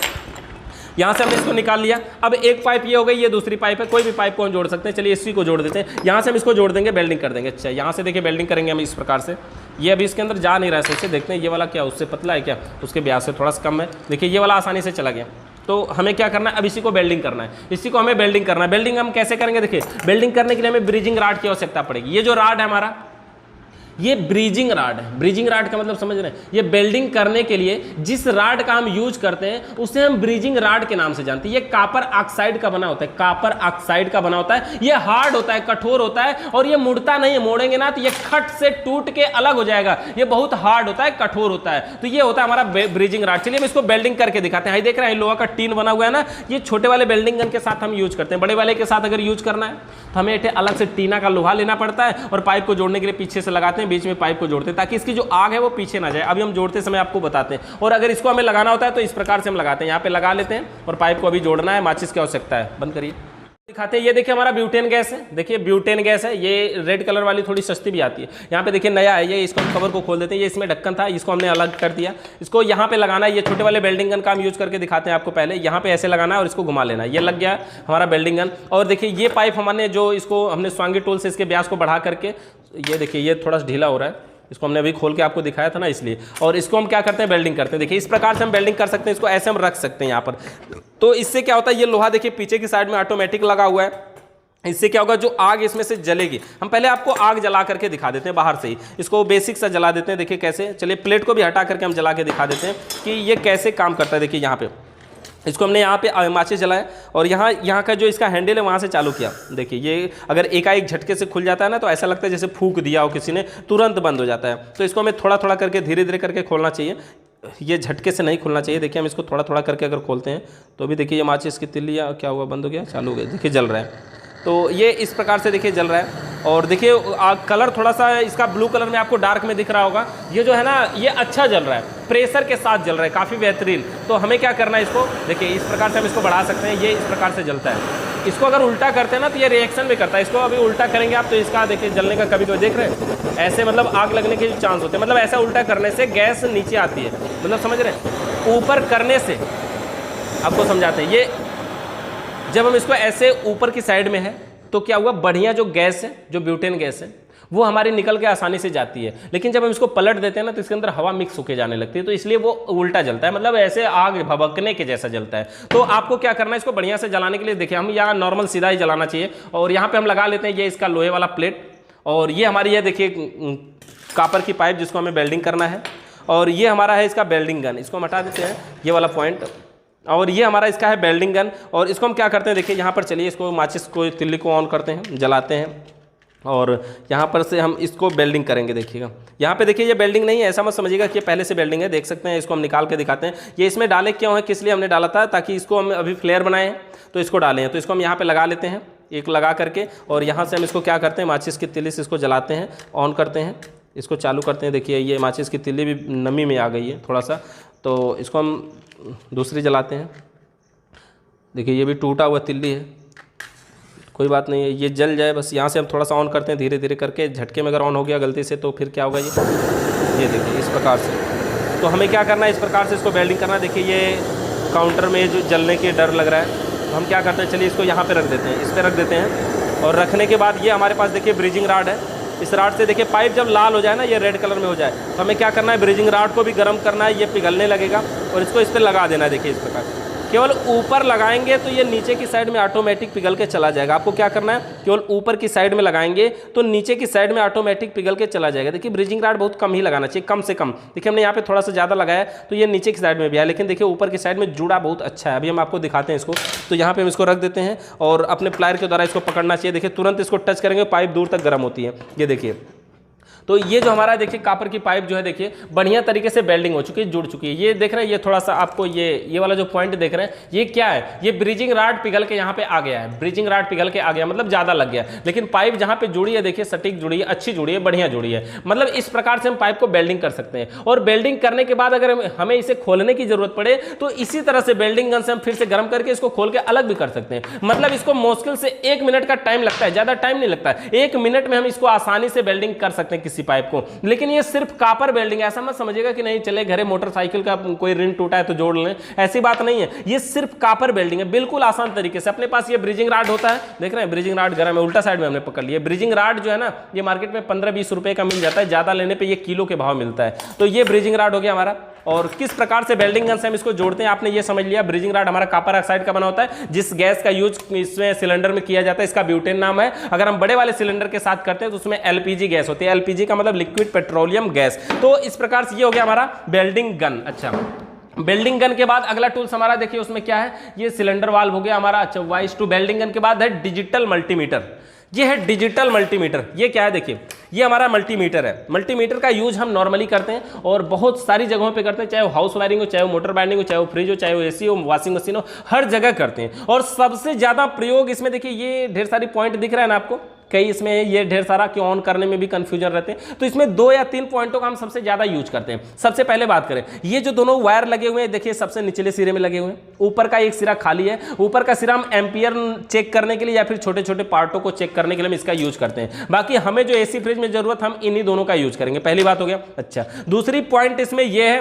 यहाँ से हमने इसको निकाल लिया। अब एक पाइप ये हो गई, ये दूसरी पाइप है, कोई भी पाइप को हम जोड़ सकते हैं। चलिए इसी को जोड़ देते हैं, यहाँ से हम इसको जोड़ देंगे, वेल्डिंग कर देंगे। अच्छा यहाँ से देखिए वेल्डिंग करेंगे हम इस प्रकार से। ये अभी इसके अंदर जा नहीं रहा है सही से, देखते हैं ये वाला क्या उससे पतला है क्या, उसके ब्याज से थोड़ा सा कम है। देखिए ये वाला आसानी से चला गया। तो हमें क्या करना है, अब इसी को वेल्डिंग करना है, इसी को हमें वेल्डिंग करना है। वेल्डिंग हम कैसे करेंगे, देखिए वेल्डिंग करने के लिए हमें ब्रिजिंग राड की आवश्यकता पड़ेगी। ये जो राड है हमारा, ये ब्रिजिंग राड है। ब्रिजिंग राड का मतलब समझ रहे हैं, ये वेल्डिंग करने के लिए जिस राड का हम यूज करते हैं उसे हम ब्रिजिंग राड के नाम से जानते हैं। ये कॉपर ऑक्साइड का बना होता है, कॉपर ऑक्साइड का बना होता है। ये हार्ड होता है, कठोर होता है, और ये मुड़ता नहीं है, मोड़ेंगे ना तो ये खट से टूट के अलग हो जाएगा। ये बहुत हार्ड होता है, कठोर होता है। तो ये होता है हमारा ब्रिजिंग राड। चलिए हम इसको वेल्डिंग करके दिखाते हैं। देख रहे हैं लोहा का टीन बना हुआ है ना, ये छोटे वाले वेल्डिंग गन के साथ हम यूज करते हैं। बड़े वाले के साथ अगर यूज करना है तो हमें अलग से टीना का लोहा लेना पड़ता है, और पाइप को जोड़ने के लिए पीछे से लगाते हैं, बीच में पाइप को जोड़ते हैं ताकि इसकी जो आग है वो पीछे ना जाए। अभी हम जोड़ते समय आपको बताते हैं। और अगर इसको हमें लगाना होता है तो इस प्रकार से हम लगाते हैं, यहाँ पे लगा लेते हैं, और पाइप को अभी जोड़ना है। माचिस की आवश्यकता है, बंद करिए, दिखाते हैं। ये देखिए हमारा ब्यूटेन गैस है, देखिए ब्यूटेन गैस है। ये रेड कलर वाली थोड़ी सस्ती भी आती है। यहाँ पे देखिए नया है ये, इसको हम कवर को खोल देते हैं। ये इसमें ढक्कन था, इसको हमने अलग कर दिया। इसको यहाँ पे लगाना है। ये छोटे वाले वेल्डिंग गन का हम यूज करके दिखाते हैं आपको। पहले यहाँ पे ऐसे लगाना है और इसको घुमा लेना है। ये लग गया हमारा वेल्डिंग गन। और देखिए ये पाइप हमने जो इसको हमने स्वांगी टूल से इसके ब्यास को बढ़ा करके, ये देखिए ये थोड़ा सा ढीला हो रहा है, इसको हमने अभी खोल के आपको दिखाया था ना, इसलिए। और इसको हम क्या करते हैं, वेल्डिंग करते हैं। देखिए इस प्रकार से हम वेल्डिंग कर सकते हैं। इसको ऐसे हम रख सकते हैं यहाँ पर। तो इससे क्या होता है, ये लोहा देखिए पीछे की साइड में ऑटोमेटिक लगा हुआ है। इससे क्या होगा, जो आग इसमें से जलेगी। हम पहले आपको आग जला करके दिखा देते हैं बाहर से ही। इसको बेसिक सा जला देते हैं, देखिए कैसे। चलिए प्लेट को भी हटा करके हम जला के दिखा देते हैं कि ये कैसे काम करता है। देखिए यहाँ पे इसको हमने यहाँ पे माचिस जलाया, और यहाँ का जो इसका हैंडल है वहाँ से चालू किया। देखिए ये अगर एकाएक झटके से खुल जाता है ना, तो ऐसा लगता है जैसे फूंक दिया हो किसी ने, तुरंत बंद हो जाता है। तो इसको हमें थोड़ा थोड़ा करके, धीरे धीरे करके खोलना चाहिए। ये झटके से नहीं खुलना चाहिए। देखिए हम इसको थोड़ा थोड़ा करके अगर खोलते हैं तो अभी देखिए ये माचिस की तिल्ली क्या हुआ, बंद हो गया, चालू हो गया, देखिए जल रहा है। तो ये इस प्रकार से देखिए जल रहा है। और देखिए कलर थोड़ा सा इसका ब्लू कलर में आपको डार्क में दिख रहा होगा। ये जो है ना, ये अच्छा जल रहा है, प्रेशर के साथ जल रहा है, काफ़ी बेहतरीन। तो हमें क्या करना है, इसको देखिए इस प्रकार से हम इसको बढ़ा सकते हैं। ये इस प्रकार से जलता है। इसको अगर उल्टा करते हैं ना तो ये रिएक्शन भी करता है। इसको अभी उल्टा करेंगे आप तो इसका देखिए जलने का कभी देख रहे हैं, ऐसे मतलब आग लगने के चांस होते हैं। मतलब ऐसा उल्टा करने से गैस नीचे आती है, मतलब समझ रहे हैं। ऊपर करने से आपको समझाते हैं। ये जब हम इसको ऐसे ऊपर की साइड में है तो क्या हुआ, बढ़िया जो गैस है, जो ब्यूटेन गैस है, वो हमारी निकल के आसानी से जाती है। लेकिन जब हम इसको पलट देते हैं ना तो इसके अंदर हवा मिक्स होके जाने लगती है, तो इसलिए वो उल्टा जलता है, मतलब ऐसे आग भभकने के जैसा जलता है। तो आपको क्या करना है, इसको बढ़िया से जलाने के लिए देखिए हम यहाँ नॉर्मल सीधा ही जलाना चाहिए। और यहाँ पे हम लगा लेते हैं ये इसका लोहे वाला प्लेट, और ये हमारी है देखिए कॉपर की पाइप जिसको हमें वेल्डिंग करना है। और ये हमारा है इसका वेल्डिंग गन, इसको हम हटा देते हैं ये वाला पॉइंट। और ये हमारा इसका है वेल्डिंग गन। और इसको हम क्या करते हैं, देखिए यहाँ पर चलिए इसको माचिस को, तिल्ली को ऑन करते हैं, जलाते हैं, और यहाँ पर से हम इसको वेल्डिंग करेंगे। देखिएगा यहाँ पे देखिए ये वेल्डिंग नहीं है, ऐसा मत समझिएगा कि ये पहले से वेल्डिंग है। देख सकते हैं, इसको हम निकाल के दिखाते हैं। ये इसमें डाले क्यों है, किस लिए हमने डाला था, ताकि इसको हम अभी फ्लेयर बनाए हैं तो इसको डाले हैं। तो इसको हम यहाँ पर लगा लेते हैं, एक लगा करके, और यहाँ से हम इसको क्या करते हैं, माचिस की तिल्ली से इसको जलाते हैं, ऑन करते हैं, इसको चालू करते हैं। देखिए ये माचिस की तिल्ली भी नमी में आ गई है थोड़ा सा, तो इसको हम दूसरी जलाते हैं। देखिए ये भी टूटा हुआ तिल्ली है, कोई बात नहीं है, ये जल जाए बस। यहाँ से हम थोड़ा सा ऑन करते हैं धीरे धीरे करके। झटके में अगर ऑन हो गया गलती से तो फिर क्या होगा, ये देखिए इस प्रकार से। तो हमें क्या करना है, इस प्रकार से इसको वेल्डिंग करना है। देखिए ये काउंटर में जो जलने के डर लग रहा है, तो हम क्या करते हैं, चलिए इसको यहाँ पे रख देते हैं, इस पर रख देते हैं। और रखने के बाद ये हमारे पास देखिए ब्रिजिंग राड है। इस राड से देखिए पाइप जब लाल हो जाए ना, ये रेड कलर में हो जाए, तो हमें क्या करना है, ब्रिजिंग राड को भी गर्म करना है, ये पिघलने लगेगा, और इसको इस पर लगा देना है। देखिए इस प्रकार केवल ऊपर लगाएंगे तो ये नीचे की साइड में ऑटोमेटिक पिघल के चला जाएगा। आपको क्या करना है, केवल ऊपर की साइड में लगाएंगे तो नीचे की साइड में ऑटोमेटिक पिघल के चला जाएगा। देखिए ब्रिजिंग राड बहुत कम ही लगाना चाहिए, कम से कम। देखिए हमने यहाँ पे थोड़ा सा ज़्यादा लगाया तो ये नीचे की साइड में भी है, लेकिन देखिए ऊपर की साइड में जुड़ा बहुत अच्छा है। अभी हम आपको दिखाते हैं इसको। तो यहाँ पर हम इसको रख देते हैं और अपने प्लायर के द्वारा इसको पकड़ना चाहिए। देखिए तुरंत इसको टच करेंगे, पाइप दूर तक गर्म होती है। ये देखिए, तो ये जो हमारा देखिए कॉपर की पाइप जो है, देखिए बढ़िया तरीके से वेल्डिंग हो चुकी है, जुड़ चुकी है। ये देख रहे हैं, ये थोड़ा सा आपको ये वाला जो पॉइंट देख रहे हैं, ये क्या है, ये ब्रिजिंग राड पिघल के यहाँ पे आ गया है। ब्रिजिंग राड पिघल के आ गया मतलब ज़्यादा लग गया, लेकिन पाइप जहाँ पे जुड़ी है देखिए सटीक जुड़ी है, अच्छी जुड़ी है, बढ़िया जुड़ी है। मतलब इस प्रकार से हम पाइप को वेल्डिंग कर सकते हैं। और वेल्डिंग करने के बाद अगर हमें इसे खोलने की जरूरत पड़े तो इसी तरह से वेल्डिंग गन से हम फिर से गर्म करके इसको खोल के अलग भी कर सकते हैं। मतलब इसको मुश्किल से 1 मिनट का टाइम लगता है, ज़्यादा टाइम नहीं लगता है। 1 मिनट में हम इसको आसानी से वेल्डिंग कर सकते हैं किसी पाइप को। लेकिन ये सिर्फ कापर वेल्डिंग है, ऐसा मत समझिएगा कि नहीं चले घरे मोटरसाइकिल का कोई रिंग टूटा है तो जोड़ लें, ऐसी बात नहीं है। ये सिर्फ कापर वेल्डिंग है, बिल्कुल आसान तरीके से। अपने पास ये ब्रिजिंग राड होता है, देख रहे हैं ब्रिजिंग राड गर्म है, उल्टा साइड में हमने पकड़ लिया। ब्रिजिंग राड जो है ना ये मार्केट में 15-20 रुपए का मिल जाता है, ज्यादा लेने पे ये किलो के भाव मिलता है। तो ये ब्रिजिंग राड हो गया हमारा। और किस प्रकार से वेल्डिंग गन से हम इसको जोड़ते हैं आपने ये समझ लिया। ब्रिजिंग राड हमारा कॉपर ऑक्साइड का बना होता है, जिस गैस का यूज इसमें सिलेंडर में किया जाता है इसका ब्यूटेन नाम है। अगर हम बड़े वाले सिलेंडर के साथ करते हैं तो उसमें एलपीजी गैस होती है, एलपीजी का मतलब लिक्विड पेट्रोलियम गैस। तो इस प्रकार से ये हो गया हमारा वेल्डिंग गन। अच्छा, वेल्डिंग गन के बाद अगला टूल्स हमारा देखिए उसमें क्या है, ये सिलेंडर वाल्व हो गया हमारा। अच्छा, वाइस टू वेल्डिंग गन के बाद है डिजिटल मल्टीमीटर। ये है डिजिटल मल्टीमीटर। ये क्या है देखिए, ये हमारा मल्टीमीटर है। मल्टीमीटर का यूज हम नॉर्मली करते हैं और बहुत सारी जगहों पे करते हैं, चाहे वो हाउस वायरिंग हो, चाहे वो मोटर बाइंडिंग हो, चाहे वो फ्रिज हो, चाहे वो एसी हो, वॉशिंग मशीन हो, हर जगह करते हैं। और सबसे ज्यादा प्रयोग इसमें देखिए, ये ढेर सारी पॉइंट दिख रहा है ना आपको, कई इसमें ये ढेर सारा कि ऑन करने में भी कंफ्यूजन रहते हैं। तो इसमें 2 या 3 पॉइंटों का हम सबसे ज्यादा यूज करते हैं। सबसे पहले बात करें, ये जो दोनों वायर लगे हुए हैं देखिए सबसे निचले सिरे में लगे हुए हैं, ऊपर का एक सिरा खाली है। ऊपर का सिरा हम एम्पियर चेक करने के लिए या फिर छोटे छोटे पार्टों को चेक करने के लिए हम इसका यूज करते हैं। बाकी हमें जो एसी फ्रिज में जरूरत हम इन्हीं दोनों का यूज करेंगे, पहली बात हो गया। अच्छा, दूसरी पॉइंट इसमें यह है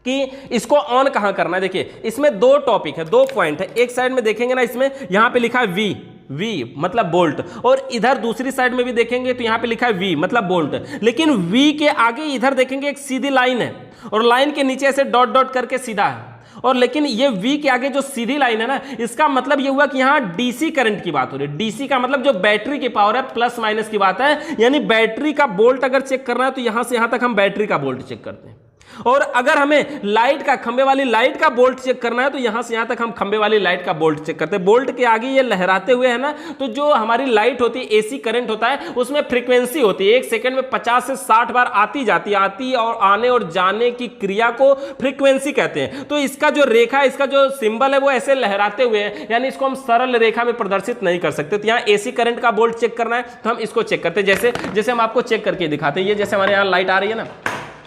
कि इसको ऑन कहां करना है। देखिए इसमें 2 टॉपिक है, 2 पॉइंट है। एक साइड में देखेंगे ना, इसमें यहां पे लिखा है वी मतलब बोल्ट, और इधर दूसरी साइड में भी देखेंगे तो यहां पे लिखा है वी मतलब बोल्ट। लेकिन वी के आगे इधर देखेंगे एक सीधी लाइन है और लाइन के नीचे ऐसे डॉट डॉट करके सीधा है। और लेकिन ये V के आगे जो सीधी लाइन है ना, इसका मतलब ये हुआ कि यहां डीसी करंट की बात हो रही है। डीसी का मतलब जो बैटरी की पावर है, प्लस माइनस की बात है। यानी बैटरी का वोल्ट अगर चेक करना है तो यहां से यहां तक हम बैटरी का वोल्ट चेक करते हैं। और अगर हमें लाइट का, खंबे वाली लाइट का बोल्ट चेक करना है तो यहां से यहां तक हम खंबे वाली लाइट का बोल्ट चेक करते हैं। बोल्ट के आगे ये लहराते हुए है ना, तो जो हमारी लाइट होती है, एसी करंट होता है, उसमें फ्रीक्वेंसी होती है। 1 सेकंड में 50 से 60 बार आती जाती है, आती और आने और जाने की क्रिया को फ्रीक्वेंसी कहते हैं। तो इसका जो रेखा, इसका जो सिंबल है वो ऐसे लहराते हुए है, यानी इसको हम सरल रेखा में प्रदर्शित नहीं कर सकते। तो यहाँ एसी करंट का बोल्ट चेक करना है तो हम इसको चेक करते हैं। जैसे हम आपको चेक करके दिखाते हैं। ये जैसे हमारे यहाँ लाइट आ रही है ना,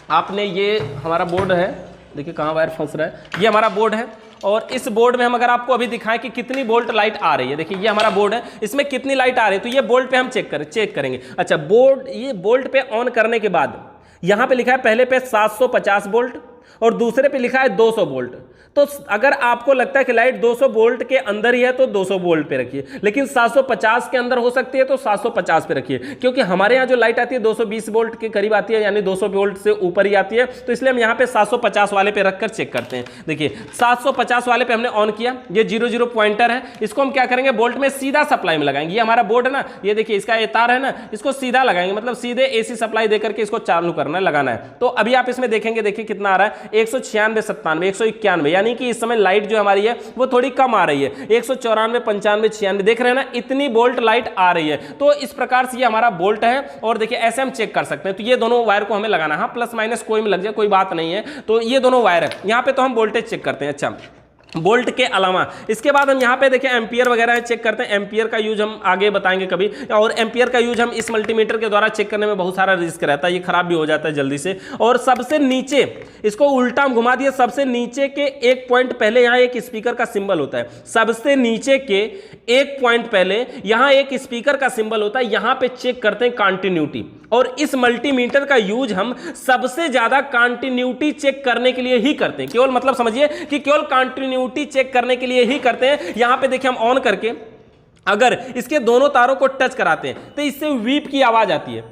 आपने ये हमारा बोर्ड है, देखिए कहाँ वायर फंस रहा है, ये हमारा बोर्ड है। और इस बोर्ड में हम अगर आपको अभी दिखाएं कि कितनी वोल्ट लाइट आ रही है, देखिए ये हमारा बोर्ड है, इसमें कितनी लाइट आ रही है, तो ये बोल्ट पे हम चेक करेंगे। अच्छा, ये बोल्ट पे ऑन करने के बाद यहाँ पे लिखा है पहले पे 750 वोल्ट और दूसरे पे लिखा है 200 वोल्ट। तो अगर आपको लगता है कि लाइट 200 वोल्ट के अंदर ही है तो 200 वोल्ट पे रखिए, लेकिन 750 के अंदर हो सकती है तो 750 पे रखिए। क्योंकि हमारे यहाँ जो लाइट आती है 220 वोल्ट के करीब आती है, यानी 200 वोल्ट से ऊपर ही आती है। तो इसलिए हम यहाँ पे 750 वाले पे रखकर चेक करते हैं। देखिए 750 वाले पे हमने ऑन किया, ये 00 पॉइंटर है, इसको हम क्या करेंगे, बोल्ट में सीधा सप्लाई में लगाएंगे। ये हमारा बोर्ड है ना, ये देखिए इसका ये तार है ना, इसको सीधा लगाएंगे, मतलब सीधे एसी सप्लाई देकर के इसको चालू करना है, लगाना है। तो अभी आप इसमें देखेंगे, देखिए कितना आ रहा है, 196, 97, 191, यानी कि इस समय लाइट जो हमारी है वो थोड़ी कम आ रही है। 194, 95, 96 देख रहे हैं ना, इतनी वोल्ट लाइट आ रही है। तो इस प्रकार से ये हमारा वोल्ट है। और देखिए ऐसे हम चेक कर सकते हैं। तो ये दोनों वायर को हमें लगाना है, हाँ प्लस माइनस कोई में लग जाए कोई बात नहीं है। तो ये दोनों वायर है, यहाँ पे तो हम वोल्टेज चेक करते हैं। अच्छा, वोल्ट के अलावा इसके बाद हम यहाँ पे देखिए एम्पियर वगैरह चेक करते हैं। एम्पियर का यूज हम आगे बताएंगे कभी, और एम्पियर का यूज हम इस मल्टीमीटर के द्वारा चेक करने में बहुत सारा रिस्क रहता है, ये खराब भी हो जाता है जल्दी से। और सबसे नीचे इसको उल्टा हम घुमा दिए, सबसे नीचे के 1 पॉइंट पहले यहाँ एक स्पीकर का सिंबल होता है। सबसे नीचे के 1 पॉइंट पहले यहाँ एक स्पीकर का सिंबल होता है, यहाँ पे चेक करते हैं कंटिन्यूटी। और इस मल्टीमीटर का यूज हम सबसे ज्यादा कंटिन्यूटी चेक करने के लिए ही करते हैं। केवल मतलब समझिए कि केवल कंटिन्यूटी चेक करने के लिए ही करते हैं। यहां पे देखिए हम ऑन करके अगर इसके दोनों तारों को टच कराते हैं तो इससे वीप की आवाज आती है,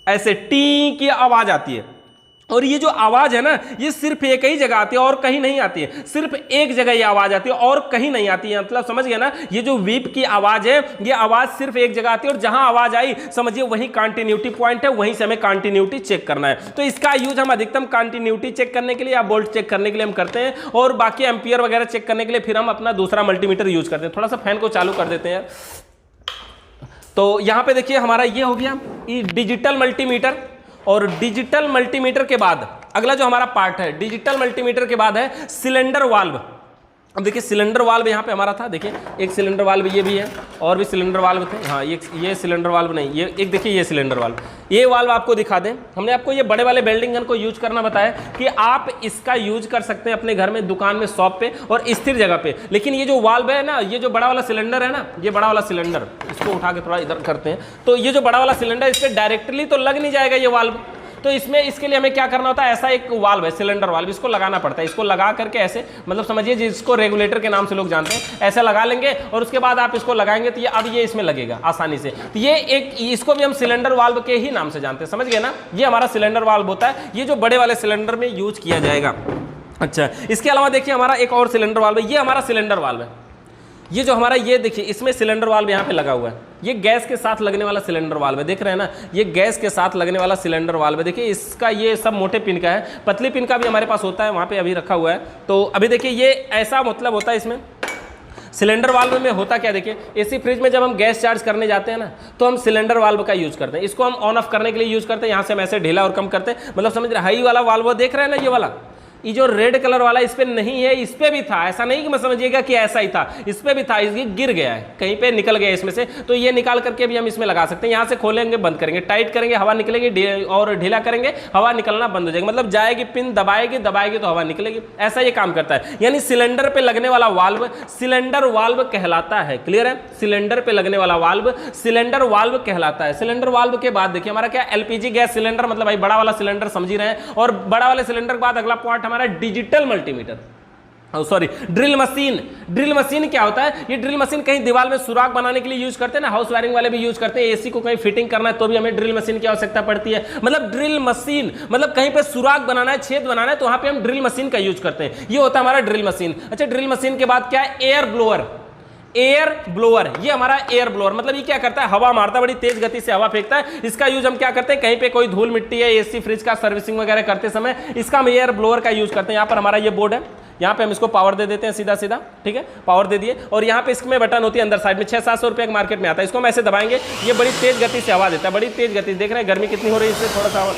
ऐसे टी की आवाज आती है। और ये जो आवाज है ना, ये सिर्फ एक ही जगह आती है और कहीं नहीं आती है। सिर्फ एक जगह ये आवाज आती है और कहीं नहीं आती है। मतलब समझ गया ना, ये जो वीप की आवाज है, ये आवाज सिर्फ एक जगह आती है और जहां आवाज आई समझिए वही कंटिन्यूटी पॉइंट है, वहीं से हमें कंटिन्यूटी चेक करना है। तो इसका यूज हम अधिकतम कंटिन्यूटी चेक करने के लिए या वोल्ट चेक करने के लिए हम करते हैं। और बाकी एम्पियर वगैरह चेक करने के लिए फिर हम अपना दूसरा मल्टीमीटर यूज करते हैं। थोड़ा सा फैन को चालू कर देते हैं। तो यहां पे देखिए हमारा ये हो गया डिजिटल मल्टीमीटर। और डिजिटल मल्टीमीटर के बाद अगला जो हमारा पार्ट है, डिजिटल मल्टीमीटर के बाद है सिलेंडर वाल्व। अब देखिए सिलेंडर वाल्व यहाँ पे हमारा था, देखिए एक सिलेंडर वाल्व ये भी है और भी सिलेंडर वाल्व थे। हाँ ये सिलेंडर वाल्व नहीं, ये एक देखिए ये सिलेंडर वाल्व, ये वाल्व आपको दिखा दें। हमने आपको ये बड़े वाले वेल्डिंग गन को यूज करना बताया कि आप इसका यूज कर सकते हैं अपने घर में, दुकान में, शॉप पे और स्थिर जगह पे। लेकिन ये जो वाल्व है ना, ये जो बड़ा वाला सिलेंडर है ना, ये बड़ा वाला सिलेंडर, इसको उठा के थोड़ा इधर करते हैं, तो ये जो बड़ा वाला सिलेंडर इस पर डायरेक्टली तो लग नहीं जाएगा ये वाल्व। तो इसमें इसके लिए हमें क्या करना होता है, ऐसा एक वाल्व है सिलेंडर वाल्व, इसको लगाना पड़ता है। इसको लगा करके ऐसे, मतलब समझिए जिसको रेगुलेटर के नाम से लोग जानते हैं, ऐसा लगा लेंगे और उसके बाद आप इसको लगाएंगे तो ये अब ये इसमें लगेगा आसानी से। तो ये एक, इसको भी हम सिलेंडर वाल्व के ही नाम से जानते हैं, समझ गए ना। ये हमारा सिलेंडर वाल्व होता है, ये जो बड़े वाले सिलेंडर में यूज किया जाएगा। अच्छा, इसके अलावा देखिए हमारा एक और सिलेंडर वाल्व है, ये हमारा सिलेंडर वाल्व है। ये जो हमारा, ये देखिए इसमें सिलेंडर वाल्व यहाँ पे लगा हुआ है, ये गैस के साथ लगने वाला सिलेंडर वाल्व है, देख रहे हैं ना, ये गैस के साथ लगने वाला सिलेंडर वाल्व है। देखिए इसका ये सब मोटे पिन का है, पतली पिन का भी हमारे पास होता है, वहाँ पे अभी रखा हुआ है। तो अभी देखिए ये ऐसा मतलब होता है इसमें सिलेंडर वाल्व में होता क्या, देखिए एसी फ्रिज में जब हम गैस चार्ज करने जाते हैं ना, तो हम सिलेंडर वाल्व का यूज करते हैं। इसको हम ऑन ऑफ करने के लिए यूज करते हैं, यहाँ से हम ऐसे ढीला और कम करते हैं, मतलब समझ रहे, हाई वाला वाल्व देख रहे हैं ना, ये वाला, ये जो रेड कलर वाला इस पे नहीं है, इस पे भी था, ऐसा नहीं कि मैं समझिएगा कि ऐसा ही था, इस पे भी था, ये गिर गया है, कहीं पे निकल गया इसमें से, तो ये निकाल करके भी हम इसमें लगा सकते हैं। यहाँ से खोलेंगे, बंद करेंगे, टाइट करेंगे, हवा निकलेगी, और ढीला करेंगे, हवा निकलना बंद हो जाएगी, मतलब जाएगी पिन, दबाएगी तो हवा निकलेगी, ऐसा ये काम करता है। यानी सिलेंडर पे लगने वाला वाल्व सिलेंडर वाल्व कहलाता है। क्लियर है, सिलेंडर पे लगने वाला वाल्व सिलेंडर वाल्व कहलाता है। सिलेंडर वाल्व के बाद देखिए हमारा क्या, एलपीजी गैस सिलेंडर, मतलब भाई बड़ा वाला सिलेंडर समझ ही रहे हैं, और बड़ा वाले सिलेंडर के बाद अगला पॉइंट हमारा digital multimeter, sorry drill machine. Drill machine क्या होता है, ये ड्रिल मशीन कहीं दीवार में सुराख बनाने के लिए यूज करते हैं ना, हाउस वायरिंग वाले भी यूज करते हैं, एसी को कहीं फिटिंग करना है तो भी हमें ड्रिल मशीन की आवश्यकता पड़ती है। मतलब ड्रिल मशीन मतलब कहीं पे सुराख बनाना है, छेद बनाना है, तो वहां पे हम ड्रिल मशीन का यूज करते हैं, ये होता है हमारा ड्रिल मशीन। अच्छा, ड्रिल मशीन के बाद क्या है, एयर ब्लोअर। एयर ब्लोअर, ये हमारा एयर ब्लोअर, मतलब ये क्या करता है, हवा मारता है, बड़ी तेज गति से हवा फेंकता है। इसका यूज हम क्या करते हैं, कहीं पे कोई धूल मिट्टी है, एसी फ्रिज का सर्विसिंग वगैरह करते समय इसका हम एयर ब्लोअर का यूज करते हैं। यहाँ पर हमारा ये बोर्ड है, यहाँ पे हम इसको पावर दे देते हैं सीधा सीधा, ठीक है, पावर दे दिए, और यहाँ पे इसमें बटन होती है अंदर साइड में, 600-700 रुपये मार्केट में आता है। इसको हम ऐसे दबाएंगे, ये बड़ी तेज गति से हवा देता है, बड़ी तेज गति, देख रहे हैं गर्मी कितनी हो रही है, इससे थोड़ा सा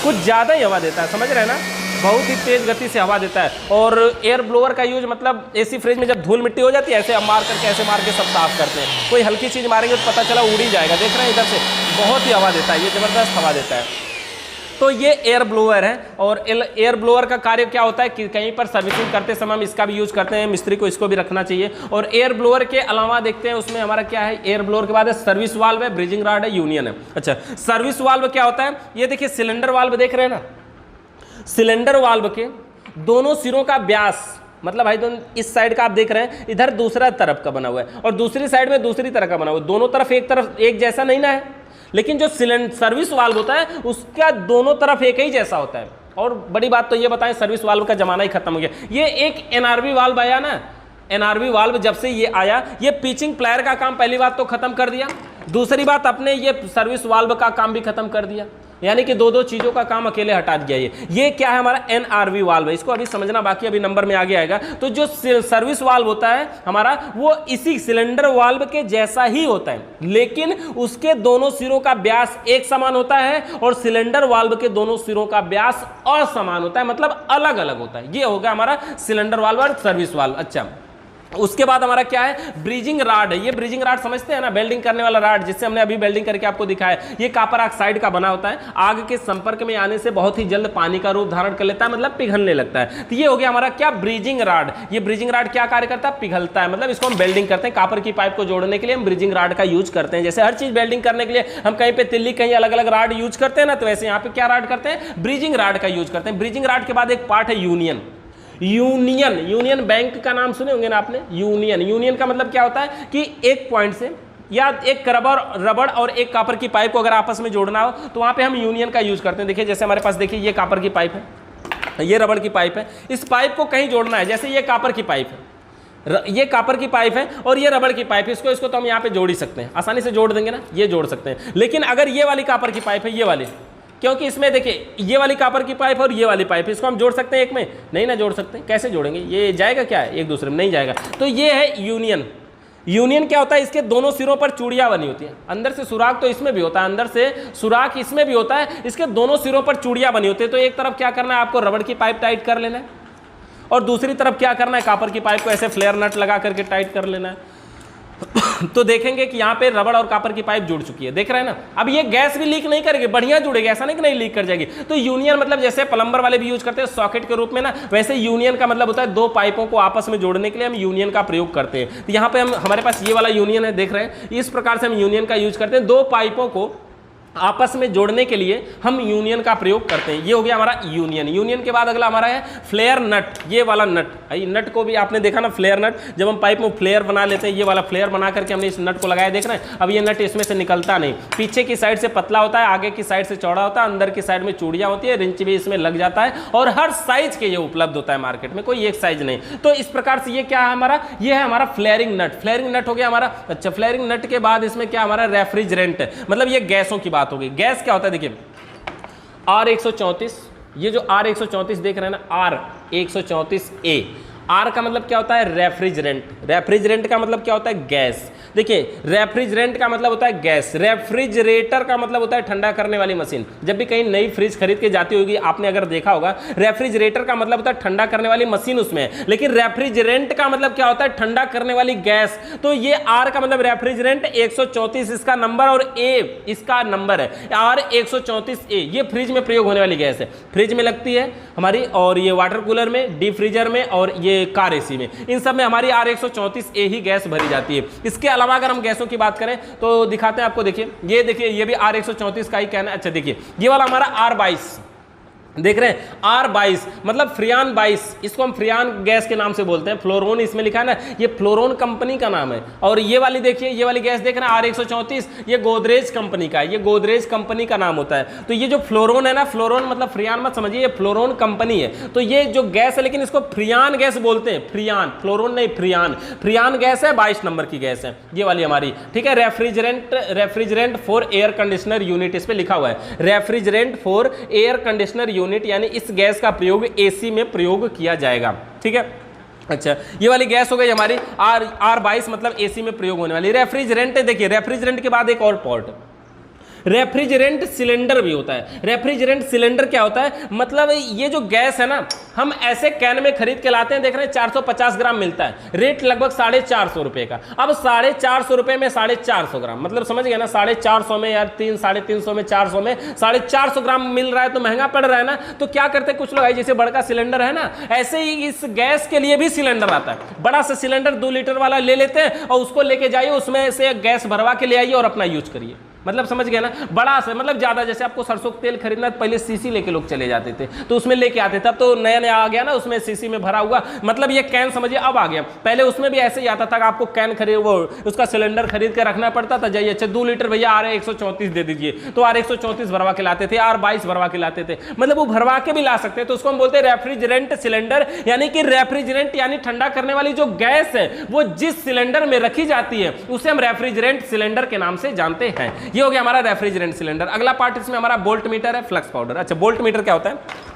कुछ ज़्यादा ही हवा देता है, समझ रहे हैं ना, बहुत ही तेज गति से हवा देता है। और एयर ब्लोअर का यूज मतलब एसी फ्रिज में जब धूल मिट्टी हो जाती है, ऐसे हम मार करके ऐसे मार के सब साफ करते हैं। कोई हल्की चीज़ मारेंगे तो पता चला उड़ ही जाएगा, देख रहे हैं इधर से बहुत ही हवा देता है, ये ज़बरदस्त हवा देता है। तो ये एयर ब्लोअर है, और एयर ब्लोअर का कार्य क्या होता है कि कहीं पर सर्विसिंग करते समय हम इसका भी यूज करते हैं, मिस्त्री को इसको भी रखना चाहिए। और एयर ब्लोअर के अलावा देखते हैं उसमें हमारा क्या है, एयर ब्लोअर के बाद है सर्विस वाल्व है, ब्रीजिंग रॉड है, यूनियन है। अच्छा, सर्विस वाल्व क्या होता है, ये देखिए सिलेंडर वाल्व देख रहे हैं ना, सिलेंडर वाल्व के दोनों सिरों का व्यास, मतलब भाई दोनों, इस साइड का आप देख रहे हैं, इधर दूसरा तरफ का बना हुआ है और दूसरी साइड में दूसरी तरह का बना हुआ है, दोनों तरफ एक जैसा नहीं ना है, लेकिन जो सर्विस वाल्व होता है उसका दोनों तरफ एक ही जैसा होता है। और बड़ी बात तो ये बताएं, सर्विस वाल्व का जमाना ही खत्म हो गया। ये एक एनआरवी वाल्व आया ना, एनआरवी वाल्व जब से ये आया, ये पिचिंग प्लेयर का काम पहली बात तो खत्म कर दिया, दूसरी बात अपने ये सर्विस वाल्व का काम भी खत्म कर दिया, यानी कि दो चीजों का काम अकेले हटा दिया। ये क्या है, हमारा एनआरवी वाल्व है, इसको अभी समझना बाकी, अभी नंबर में आगे आएगा। तो जो सर्विस वाल्व होता है हमारा, वो इसी सिलेंडर वाल्व के जैसा ही होता है, लेकिन उसके दोनों सिरों का व्यास एक समान होता है और सिलेंडर वाल्व के दोनों सिरों का व्यास असमान होता है, मतलब अलग अलग होता है। ये होगा हमारा सिलेंडर वाल्व और सर्विस वाल्व। अच्छा, उसके बाद हमारा क्या है, ब्रीजिंग राड है। ये ब्रीजिंग राड समझते हैं ना, वेल्डिंग करने वाला राड, जिससे हमने अभी वेल्डिंग करके आपको दिखाया। ये कॉपर ऑक्साइड का बना होता है, आग के संपर्क में आने से बहुत ही जल्द पानी का रूप धारण कर लेता है, मतलब पिघलने लगता है। तो ये हो गया हमारा क्या, ब्रीजिंग राड। ये ब्रीजिंग राड क्या कार्य करता है, पिघलता है, मतलब इसको हम वेल्डिंग करते हैं, कॉपर की पाइप को जोड़ने के लिए हम ब्रीजिंग राड का यूज करते हैं। जैसे हर चीज वेल्डिंग करने के लिए हम कहीं पे तिल्ली, कहीं अलग अलग राड यूज करते हैं ना, तो वैसे यहाँ पे क्या राड करते हैं, ब्रीजिंग राड का यूज करते हैं। ब्रीजिंग राड के बाद एक पार्ट है यूनियन। यूनियन बैंक का नाम सुने होंगे ना आपने, यूनियन का मतलब क्या होता है कि एक पॉइंट से या एक रबड़ और एक कॉपर की पाइप को अगर आपस में जोड़ना हो तो वहां पे हम यूनियन का यूज करते हैं। देखिए जैसे हमारे पास देखिए ये कॉपर की पाइप है, ये रबड़ की पाइप है, इस पाइप को कहीं जोड़ना है, जैसे ये कॉपर की पाइप है, ये कॉपर की पाइप है और ये रबड़ की पाइप है, इसको तो हम यहाँ पे जोड़ ही सकते हैं, आसानी से जोड़ देंगे ना, ये जोड़ सकते हैं। लेकिन अगर ये वाली कॉपर की पाइप है, ये वाली, क्योंकि इसमें देखिए ये वाली कॉपर की पाइप और ये वाली पाइप, इसको हम जोड़ सकते हैं एक में, नहीं ना जोड़ सकते, कैसे जोड़ेंगे, ये जाएगा क्या है, एक दूसरे में नहीं जाएगा। तो ये है यूनियन। यूनियन क्या होता है, इसके दोनों सिरों पर चूड़ियां बनी होती हैं, अंदर से सुराख तो इसमें भी होता है, अंदर से सुराख इसमें भी होता है, इसके दोनों सिरों पर चूड़ियां बनी होती है। तो एक तरफ क्या करना है आपको, रबड़ की पाइप टाइट कर लेना है, और दूसरी तरफ क्या करना है, कॉपर की पाइप को ऐसे फ्लेयर नट लगा करके टाइट कर लेना है। तो देखेंगे कि यहाँ पे रबड़ और कॉपर की पाइप जुड़ चुकी है, देख रहे हैं ना। अब ये गैस भी लीक नहीं करेगी, बढ़िया जुड़ेगी, ऐसा नहीं कि नहीं लीक कर जाएगी। तो यूनियन मतलब जैसे प्लम्बर वाले भी यूज करते हैं सॉकेट के रूप में ना, वैसे यूनियन का मतलब होता है दो पाइपों को आपस में जोड़ने के लिए हम यूनियन का प्रयोग करते हैं। तो यहाँ पे हमारे पास ये वाला यूनियन है, देख रहे हैं, इस प्रकार से हम यूनियन का यूज करते हैं। दो पाइपों को आपस में जोड़ने के लिए हम यूनियन का प्रयोग करते हैं। ये हो गया हमारा यूनियन। यूनियन के बाद अगला हमारा है फ्लेयर नट, ये वाला नट। नट को भी आपने देखा ना, फ्लेयर नट, जब हम पाइप में फ्लेयर बना लेते हैं, ये वाला फ्लेयर बना करके हमने इस नट को लगाया, देख रहे हैं। अब ये नट इसमें से निकलता नहीं, पीछे की साइड से पतला होता है, आगे की साइड से चौड़ा होता है, अंदर की साइड में चूड़ियां होती है, रिंच भी इसमें लग जाता है, और हर साइज के ये उपलब्ध होता है मार्केट में, कोई एक साइज नहीं। तो इस प्रकार से ये क्या है हमारा, ये है हमारा फ्लेयरिंग नट। फ्लेयरिंग नट हो गया हमारा। अच्छा, फ्लेयरिंग नट के बाद इसमें क्या हमारा रेफ्रिजरेंट, मतलब ये गैसों की बात होगी। गैस क्या होता है, देखिए R134, ये जो R134 देख रहे हैं ना, R134A, आर का मतलब क्या होता है, रेफ्रिजरेंट। रेफ्रिजरेंट का मतलब क्या होता है, गैस। देखिए, रेफ्रिजरेंट का मतलब होता है गैस, रेफ्रिजरेटर का मतलब होता है ठंडा करने वाली मशीन। जब भी कहीं नई फ्रिज खरीद के जाती होगी, आपने अगर देखा होगा, रेफ्रिजरेटर का मतलब होता है ठंडा करने वाली मशीन उसमें है, लेकिन रेफ्रिजरेंट का मतलब क्या होता है, ठंडा करने वाली गैस। तो ये आर का मतलब रेफ्रिजरेंट, 134 इसका नंबर और ए इसका नंबर है, R134A। ये फ्रिज में प्रयोग होने वाली गैस है, फ्रिज में लगती है हमारी, और ये वाटर कूलर में, डीप फ्रीजर में, और ये कार एसी में, इन सब में हमारी R134A ही गैस भरी जाती है। इसके अलावा अगर हम गैसों की बात करें तो दिखाते हैं आपको, देखिए ये देखिए, ये भी R134 का ही कहना है। अच्छा देखिए, ये वाला हमारा R22 देख रहे हैं, R22 मतलब फ्रियान 22, इसको हम फ्रियान गैस के नाम से बोलते हैं। फ्लोरोन इसमें लिखा है ना, ये फ्लोरोन कंपनी का नाम है। और ये वाली देखिए, ये वाली गैस देख रहे हैं R134, ये गोदरेज कंपनी का है, ये गोदरेज कंपनी का नाम होता है। तो ये जो फ्लोरोन है ना, फ्लोरोन मतलब फ्रियान मत समझिए, ये फ्लोरोन कंपनी है। तो ये जो गैस है, लेकिन इसको फ्रियान गैस बोलते हैं, फ्रियान, फ्लोरोन नहीं, फ्रियान। फ्रियान गैस है, 22 नंबर की गैस है ये वाली हमारी, ठीक है। Refrigerant for air conditioner unit, इस पे लिखा हुआ है refrigerant for air conditioner unit, यानी इस गैस का प्रयोग एसी में प्रयोग किया जाएगा, ठीक है। अच्छा, ये वाली गैस हो गई हमारी R22 मतलब एसी में प्रयोग होने वाली। रेफ्रिजरेंट, देखिए रेफ्रिजरेंट के बाद एक और पॉट, रेफ्रिजरेंट सिलेंडर भी होता है। रेफ्रिजरेंट सिलेंडर क्या होता है, मतलब ये जो गैस है ना, हम ऐसे कैन में खरीद के लाते हैं, देख रहे हैं 450 ग्राम मिलता है, रेट लगभग 450 रुपए का। अब 450 रुपए में 450 ग्राम, मतलब समझ गए ना, 450 में यार 350 में 400 में 450 ग्राम मिल रहा है, तो महंगा पड़ रहा है ना। तो क्या करते हैं कुछ लोग, जैसे बड़का सिलेंडर है ना, ऐसे ही इस गैस के लिए भी सिलेंडर आता है, बड़ा सा सिलेंडर 2 लीटर वाला ले लेते हैं, और उसको लेके जाइए, उसमें से गैस भरवा के ले आइए और अपना यूज करिए। मतलब समझ गया ना, बड़ा से मतलब ज्यादा, जैसे आपको सरसों का तेल खरीदना, पहले सीसी लेके लोग चले जाते थे, तो उसमें लेके आते थे। अब तो नया नया आ गया ना, उसमें सीसी में भरा हुआ, मतलब ये कैन समझिए अब आ गया। पहले उसमें भी ऐसे ही आता था कि आपको कैन खरीद, वो उसका सिलेंडर खरीद के रखना पड़ता था, जाइए अच्छा 2 लीटर भैया R134 दे दीजिए, तो R134 भरवा के लाते थे, R22 भरवा के लाते थे, मतलब वो भरवा के भी ला सकते हैं। तो उसको हम बोलते हैं रेफ्रिजरेंट सिलेंडर, यानी कि रेफ्रिजरेंट यानी ठंडा करने वाली जो गैस है, वो जिस सिलेंडर में रखी जाती है उसे हम रेफ्रिजरेंट सिलेंडर के नाम से जानते हैं। ये हो गया हमारा रेफ्रिजरेंट सिलेंडर। अगला पार्ट इसमें हमारा बोल्ट मीटर है, फ्लक्स पाउडर। अच्छा, बोल्ट मीटर क्या होता है,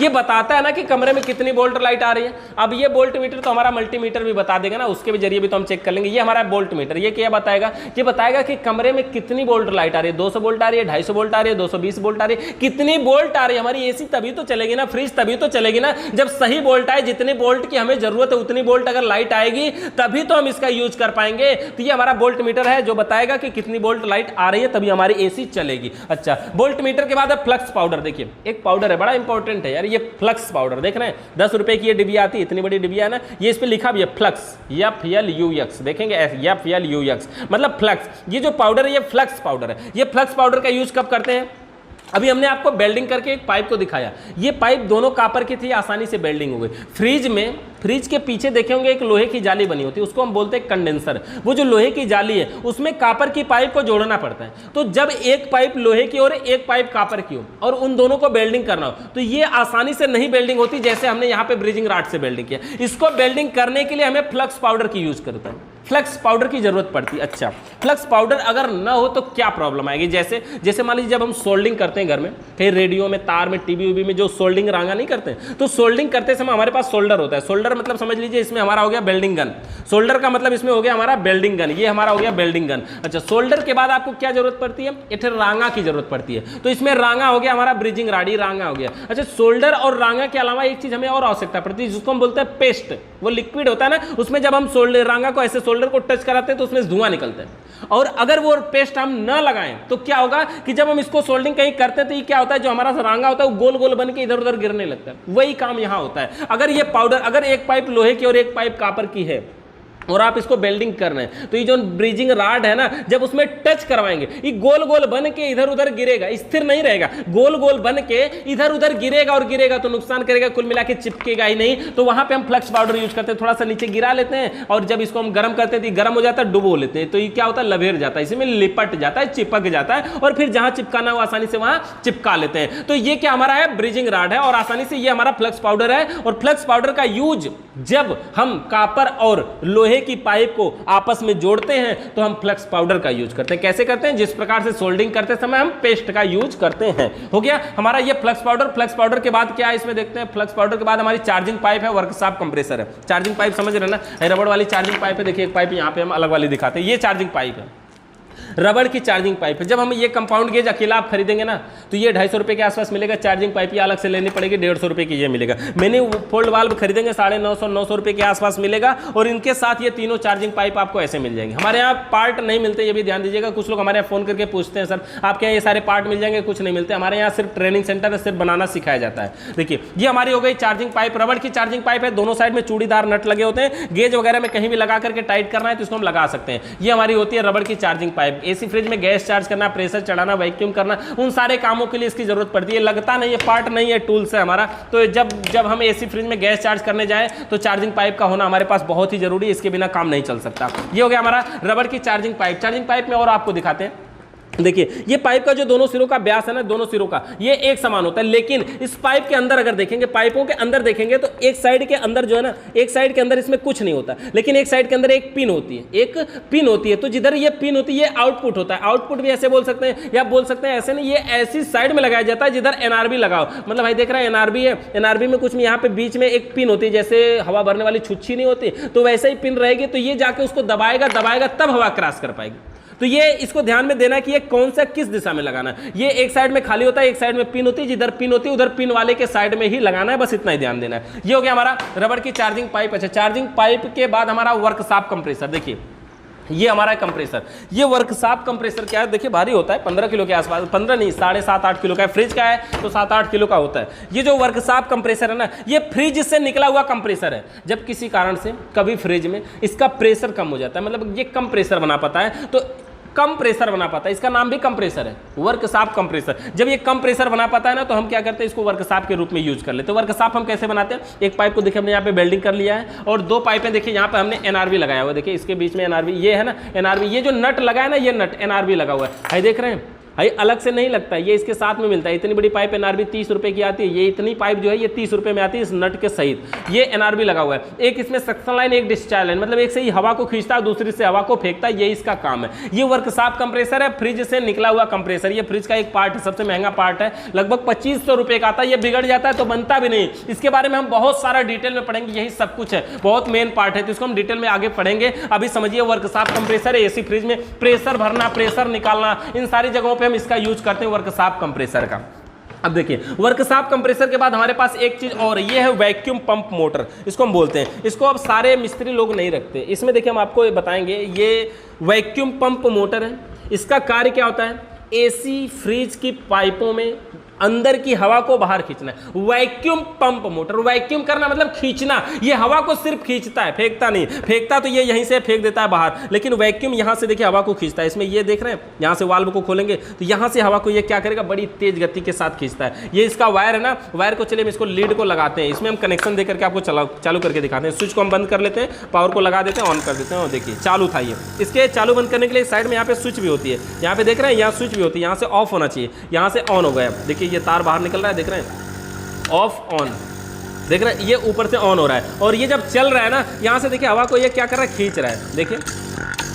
ये बताता है ना कि कमरे में कितनी वोल्ट लाइट आ रही है। अब ये वोल्ट मीटर तो हमारा मल्टीमीटर भी बता देगा ना, उसके भी जरिए भी तो हम चेक कर लेंगे। ये हमारा वोल्ट मीटर, ये क्या बताएगा, ये बताएगा कि कमरे में कितनी वोल्ट लाइट आ रही है, 200 वोल्ट आ रही है, 250 वोल्ट आ रही है, 220 वोल्ट आ रही है, कितनी वोल्ट आ रही है। हमारी एसी तभी तो चलेगी ना, फ्रिज तभी तो चलेगी ना, जब सही वोल्ट आए, जितनी वोल्ट की हमें जरूरत है उतनी वोल्ट अगर लाइट आएगी तभी तो हम इसका यूज कर पाएंगे। तो ये हमारा वोल्ट मीटर है, जो बताएगा कि कितनी वोल्ट लाइट आ रही है, तभी हमारी एसी चलेगी। अच्छा, वोल्ट मीटर के बाद है फ्लक्स पाउडर। देखिए एक पाउडर है, बड़ा इंपॉर्टेंट है यार, ये फ्लक्स पाउडर देख रहे हैं, 10 रुपए की ये डिबिया आती है, इतनी बड़ी डिबिया है ना, ये इस पे लिखा भी है फ्लक्स, FLUX, देखेंगे FLUX मतलब फ्लक्स। ये जो पाउडर है ये फ्लक्स पाउडर है। ये फ्लक्स पाउडर का यूज कब करते हैं, अभी हमने आपको वेल्डिंग करके एक पाइप को दिखाया, ये पाइप दोनों कॉपर की थी, आसानी से वेल्डिंग हो गई। फ्रिज के पीछे देखे होंगे एक लोहे की जाली बनी होती है, उसको हम बोलते हैं कंडेंसर। वो जो लोहे की जाली है उसमें कॉपर की पाइप को जोड़ना पड़ता है। तो जब एक पाइप लोहे की ओर, एक पाइप कॉपर की ओर, और उन दोनों को वेल्डिंग करना हो, तो ये आसानी से नहीं वेल्डिंग होती, जैसे हमने यहाँ पे ब्रिजिंग रॉड से वेल्डिंग किया। इसको वेल्डिंग करने के लिए हमें फ्लक्स पाउडर की यूज करता है। फ्लक्स पाउडर की जरूरत पड़ती है। अच्छा, फ्लक्स पाउडर अगर ना हो तो क्या प्रॉब्लम आएगी? जैसे जैसे मान लीजिए जब हम सोल्डिंग करते हैं घर में, कहीं रेडियो में, तार में, टीवी वीवी में जो सोल्डिंग रांगा नहीं करते हैं, तो सोल्डिंग करते समय हमारे पास सोल्डर होता है। सोल्डर मतलब समझ लीजिए इसमें हमारा हो गया वेल्डिंग गन। सोल्डर का मतलब इसमें हो गया हमारा वेल्डिंग गन, ये हमारा हो गया वेल्डिंग गन। अच्छा, सोल्डर के बाद आपको क्या जरूरत पड़ती है? एक रांगा की जरूरत पड़ती है। तो इसमें रांगा हो गया हमारा ब्रिजिंग राडी, रांगा हो गया। अच्छा, सोल्डर और रांगा के अलावा एक चीज हमें और आवश्यकता पड़ती है जिसको हम बोलते हैं पेस्ट। वो लिक्विड होता है ना, उसमें जब हम सोल्डर रांगा को ऐसे सोल्डर को टच कराते हैं तो उसमें धुआं निकलता है। और अगर वो पेस्ट हम ना लगाएं तो क्या होगा कि जब हम इसको सोल्डिंग कहीं करते हैं तो ये क्या होता है, जो हमारा रांगा होता है वो गोल गोल बन के इधर उधर गिरने लगता है। वही काम यहां होता है। अगर ये पाउडर, अगर एक पाइप लोहे की और एक पाइप कॉपर की है और आप इसको बेल्डिंग कर रहे हैं, तो ये जो ब्रिजिंग राड है ना, जब उसमें टच करवाएंगे ये गोल गोल बन के इधर उधर गिरेगा, स्थिर नहीं रहेगा, गोल गोल बन के इधर उधर गिरेगा और गिरेगा तो नुकसान करेगा, कुल मिला के चिपकेगा ही नहीं। तो वहां पे हम फ्लक्स पाउडर यूज करते हैं, थोड़ा सा नीचे गिरा लेते हैं और जब इसको हम गर्म करते हैं तो गर्म हो जाता है, डुबो लेते हैं, तो ये क्या होता है, लभेर जाता है, इसमें लिपट जाता है, चिपक जाता है और फिर जहां चिपकाना हो आसानी से वहां चिपका लेते हैं। तो ये क्या हमारा है, ब्रिजिंग राड है और आसानी से ये हमारा फ्लक्स पाउडर है। और फ्लक्स पाउडर का यूज जब हम कॉपर और लोहे की पाइप को आपस में जोड़ते हैं तो हम फ्लक्स पाउडर का यूज करते हैं। कैसे करते हैं? जिस प्रकार से सोल्डिंग करते समय हम पेस्ट का यूज करते हैं। हो गया हमारा ये फ्लक्स पाउडर। फ्लक्स पाउडर के बाद क्या है इसमें देखते हैं। फ्लक्स पाउडर के बाद हमारी चार्जिंग पाइप है, वर्कशॉप कंप्रेसर है। चार्जिंग पाइप समझ रहे ना, रबड़ वाली चार्जिंग पाइप है। देखिए एक पाइप यहाँ पे हम अलग वाली दिखाते हैं, ये चार्जिंग पाइप है, रबड़ की चार्जिंग पाइप है। जब हम ये कंपाउंड गेज अकेला आप खरीदेंगे ना तो ये 250 रुपये के आसपास मिलेगा। चार्जिंग पाइप ये अलग से लेनी पड़ेगी, 150 रुपये की ये मिलेगा। मैंने फोल्ड वाल्व खरीदेंगे 950-900 रुपये के आसपास मिलेगा। और इनके साथ ये तीनों चार्जिंग पाइप आपको ऐसे मिल जाएंगे। हमारे यहाँ पार्ट नहीं मिलते, ये भी ध्यान दीजिएगा। कुछ लोग हमारे यहाँ फोन करके पूछते हैं सर आपके यहाँ ये सारे पार्ट मिल जाएंगे, कुछ नहीं मिलते। हमारे यहाँ सिर्फ ट्रेनिंग सेंटर है, सिर्फ बनाना सिखाया जाता है। देखिए ये हमारी हो गई चार्जिंग पाइप, रबड़ की चार्जिंग पाइप है, दोनों साइड में चूड़ीदार नट लगे होते हैं। गेज वगैरह में कहीं भी लगा करके टाइट करना है तो इसको हम लगा सकते हैं। ये हमारी होती है रबड़ की चार्जिंग पाइप। एसी फ्रिज में गैस चार्ज करना, प्रेशर चढ़ाना, वैक्यूम करना, उन सारे कामों के लिए इसकी जरूरत पड़ती है। लगता नहीं है, पार्ट नहीं है, टूल्स है हमारा। तो जब हम एसी फ्रिज में गैस चार्ज करने जाएं तो चार्जिंग पाइप का होना हमारे पास बहुत ही जरूरी है, इसके बिना काम नहीं चल सकता। ये हो गया हमारा रबड़ की चार्जिंग पाइप। चार्जिंग पाइप में और आपको दिखाते हैं, देखिए ये पाइप का जो दोनों सिरों का व्यास है ना, दोनों सिरों का ये एक समान होता है। लेकिन इस पाइप के अंदर अगर देखेंगे, पाइपों के अंदर देखेंगे तो एक साइड के अंदर जो है ना, एक साइड के अंदर इसमें कुछ नहीं होता, लेकिन एक साइड के अंदर एक पिन होती है, एक पिन होती है। तो जिधर ये पिन होती है ये आउटपुट होता है। आउटपुट भी ऐसे बोल सकते हैं या बोल सकते हैं ऐसे नहीं, ये ऐसी साइड में लगाया जाता है जिधर एनआरबी लगाओ। मतलब भाई देख रहा है एनआरबी है, एनआरबी में कुछ यहाँ पे बीच में एक पिन होती है, जैसे हवा भरने वाली छुच्छी नहीं होती, तो वैसे ही पिन रहेगी। तो ये जाके उसको दबाएगा तब हवा क्रॉस कर पाएगी। तो ये इसको ध्यान में देना कि ये कौन सा किस दिशा में लगाना है। ये एक साइड में खाली होता है, एक साइड में पिन होती है, जिधर पिन होती है उधर पिन वाले के साइड में ही लगाना है, बस इतना ही ध्यान देना है। ये हो गया हमारा रबड़ की चार्जिंग पाइप। अच्छा, चार्जिंग पाइप के बाद हमारा वर्कशॉप कंप्रेसर। देखिए ये हमारा कंप्रेसर, ये वर्कशॉप कंप्रेसर क्या है, देखिए भारी होता है, 15 किलो के आसपास, 15 नहीं 7.5-8 किलो का है। फ्रिज का है तो 7-8 किलो का होता है। ये जो वर्कशॉप कंप्रेसर है ना, ये फ्रिज से निकला हुआ कंप्रेसर है। जब किसी कारण से कभी फ्रिज में इसका प्रेशर कम हो जाता है, मतलब ये कम प्रेशर बना पाता है, तो कम प्रेशर बना पाता है, इसका नाम भी कंप्रेसर है, वर्कशॉप कंप्रेसर। जब ये कम प्रेशर बना पाता है ना तो हम क्या करते हैं, इसको वर्कशॉप के रूप में यूज कर लेते हैं। वर्कशॉप हम कैसे बनाते हैं, एक पाइप को देखिए हमने यहाँ पे वेल्डिंग कर लिया है और दो पाइपें देखिए यहाँ पे हमने एनआरबी लगाया हुआ है। देखिए इसके बीच में एनआरबी, ये है ना एनआरबी, ये जो नट लगा है ना, ये नट एनआरबी लगा हुआ है। भाई देख रहे हैं, भाई अलग से नहीं लगता है, ये इसके साथ में मिलता है। इतनी बड़ी पाइप एनआरबी 30 रुपए की आती है, ये इतनी पाइप जो है ये 30 रुपए में आती है इस नट के सहित। ये एनआरबी लगा हुआ है। एक इसमें सक्शन लाइन, एक डिस्चार्ज लाइन, मतलब एक से ही हवा को खींचता है, दूसरी से हवा को फेंकता है, ये इसका काम है। ये वर्कशॉप कंप्रेसर है, फ्रिज से निकला हुआ कंप्रेसर। ये फ्रिज का एक पार्ट है, सबसे महंगा पार्ट है, लगभग 2500 रुपए का आता है। ये बिगड़ जाता है तो बनता भी नहीं। इसके बारे में हम बहुत सारा डिटेल में पढ़ेंगे, यही सब कुछ है, बहुत मेन पार्ट है, तो इसको हम डिटेल में आगे पढ़ेंगे। अभी समझिए वर्कशॉप कंप्रेसर है, एसी फ्रिज में प्रेशर भरना, प्रेशर निकालना, इन सारी जगहों पर हम इसका यूज करते हैं वर्कशॉप कंप्रेसर का। अब देखिए वर्कशॉप कंप्रेसर के बाद हमारे पास एक चीज और, ये है वैक्यूम पंप मोटर, इसको हम बोलते हैं। इसको अब सारे मिस्त्री लोग नहीं रखते। इसमें देखिए हम आपको ये बताएंगे, ये वैक्यूम पंप मोटर है। इसका कार्य क्या होता है, एसी फ्रिज की पाइपों में अंदर की हवा को बाहर खींचना है। वैक्यूम पंप मोटर, वैक्यूम करना मतलब खींचना। ये हवा को सिर्फ खींचता है, फेंकता नहीं। फेंकता तो ये यहीं से फेंक देता है बाहर, लेकिन वैक्यूम यहां से देखिए हवा को खींचता है। इसमें ये देख रहे हैं, यहां से वाल्व को खोलेंगे तो यहां से हवा को ये क्या करेगा, बड़ी तेज गति के साथ खींचता है। ये इसका वायर है ना, वायर को चलिए हम इसको लीड को लगाते हैं। इसमें हम कनेक्शन देकर के आपको चालू करके दिखाते हैं। स्विच को हम बंद कर लेते हैं, पावर को लगा देते हैं, ऑन कर देते हैं और देखिए चालू था ये। इसके चालू बंद करने के लिए साइड में यहाँ पे स्विच भी होती है, यहाँ पे देख रहे हैं, यहाँ स्विच भी होती है। यहाँ से ऑफ होना चाहिए, यहाँ से ऑन हो गया। देखिए ये तार बाहर निकल रहा है, देख रहे हैं, ऑफ ऑन, देख रहे हैं, ये ऊपर से ऑन हो रहा है। और ये जब चल रहा है ना, यहां से देखिए हवा को ये क्या कर रहा है, खींच रहा है। देखिए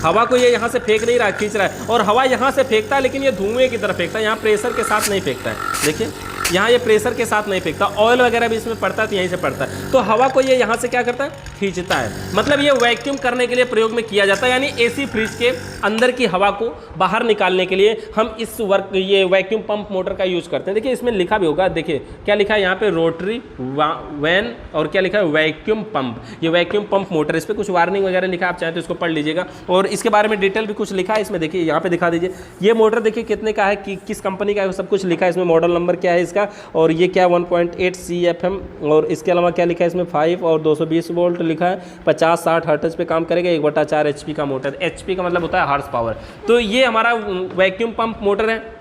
हवा को ये यहाँ से फेंक नहीं रहा, खींच रहा है, और हवा यहाँ से फेंकता है लेकिन ये धुएं की तरफ फेंकता है, यहाँ प्रेशर के साथ नहीं फेंकता है। देखिए यहाँ ये प्रेशर के साथ नहीं फेंकता, ऑयल वगैरह भी इसमें पड़ता है तो यहीं से पड़ता है, तो हवा को ये यहाँ से क्या करता है, खींचता है। मतलब ये वैक्यूम करने के लिए प्रयोग में किया जाता है, यानी एसी फ्रिज के अंदर की हवा को बाहर निकालने के लिए हम इस ये वैक्यूम पंप मोटर का यूज करते हैं। देखिए इसमें लिखा भी होगा, देखिए क्या लिखा है यहाँ पे, रोटरी वैन, और क्या लिखा है, वैक्यूम पंप। ये वैक्यूम पंप मोटर, इस पर कुछ वार्निंग वगैरह लिखा है, आप चाहें तो इसको पढ़ लीजिएगा, और इसके बारे में डिटेल भी कुछ लिखा है इसमें। देखिए यहाँ पे दिखा दीजिए, ये मोटर देखिए कितने का है, किस कंपनी का है, सब कुछ लिखा है इसमें, मॉडल नंबर क्या है इसका, और ये क्या 1.8 CFM, और इसके अलावा क्या लिखा है इसमें 5 और 220 वोल्ट लिखा है, 50-60 हर्ट्ज पे काम करेगा, 1/4 HP का मोटर। HP का मतलब होता है हॉर्स पावर। तो ये हमारा वैक्यूम पंप मोटर है।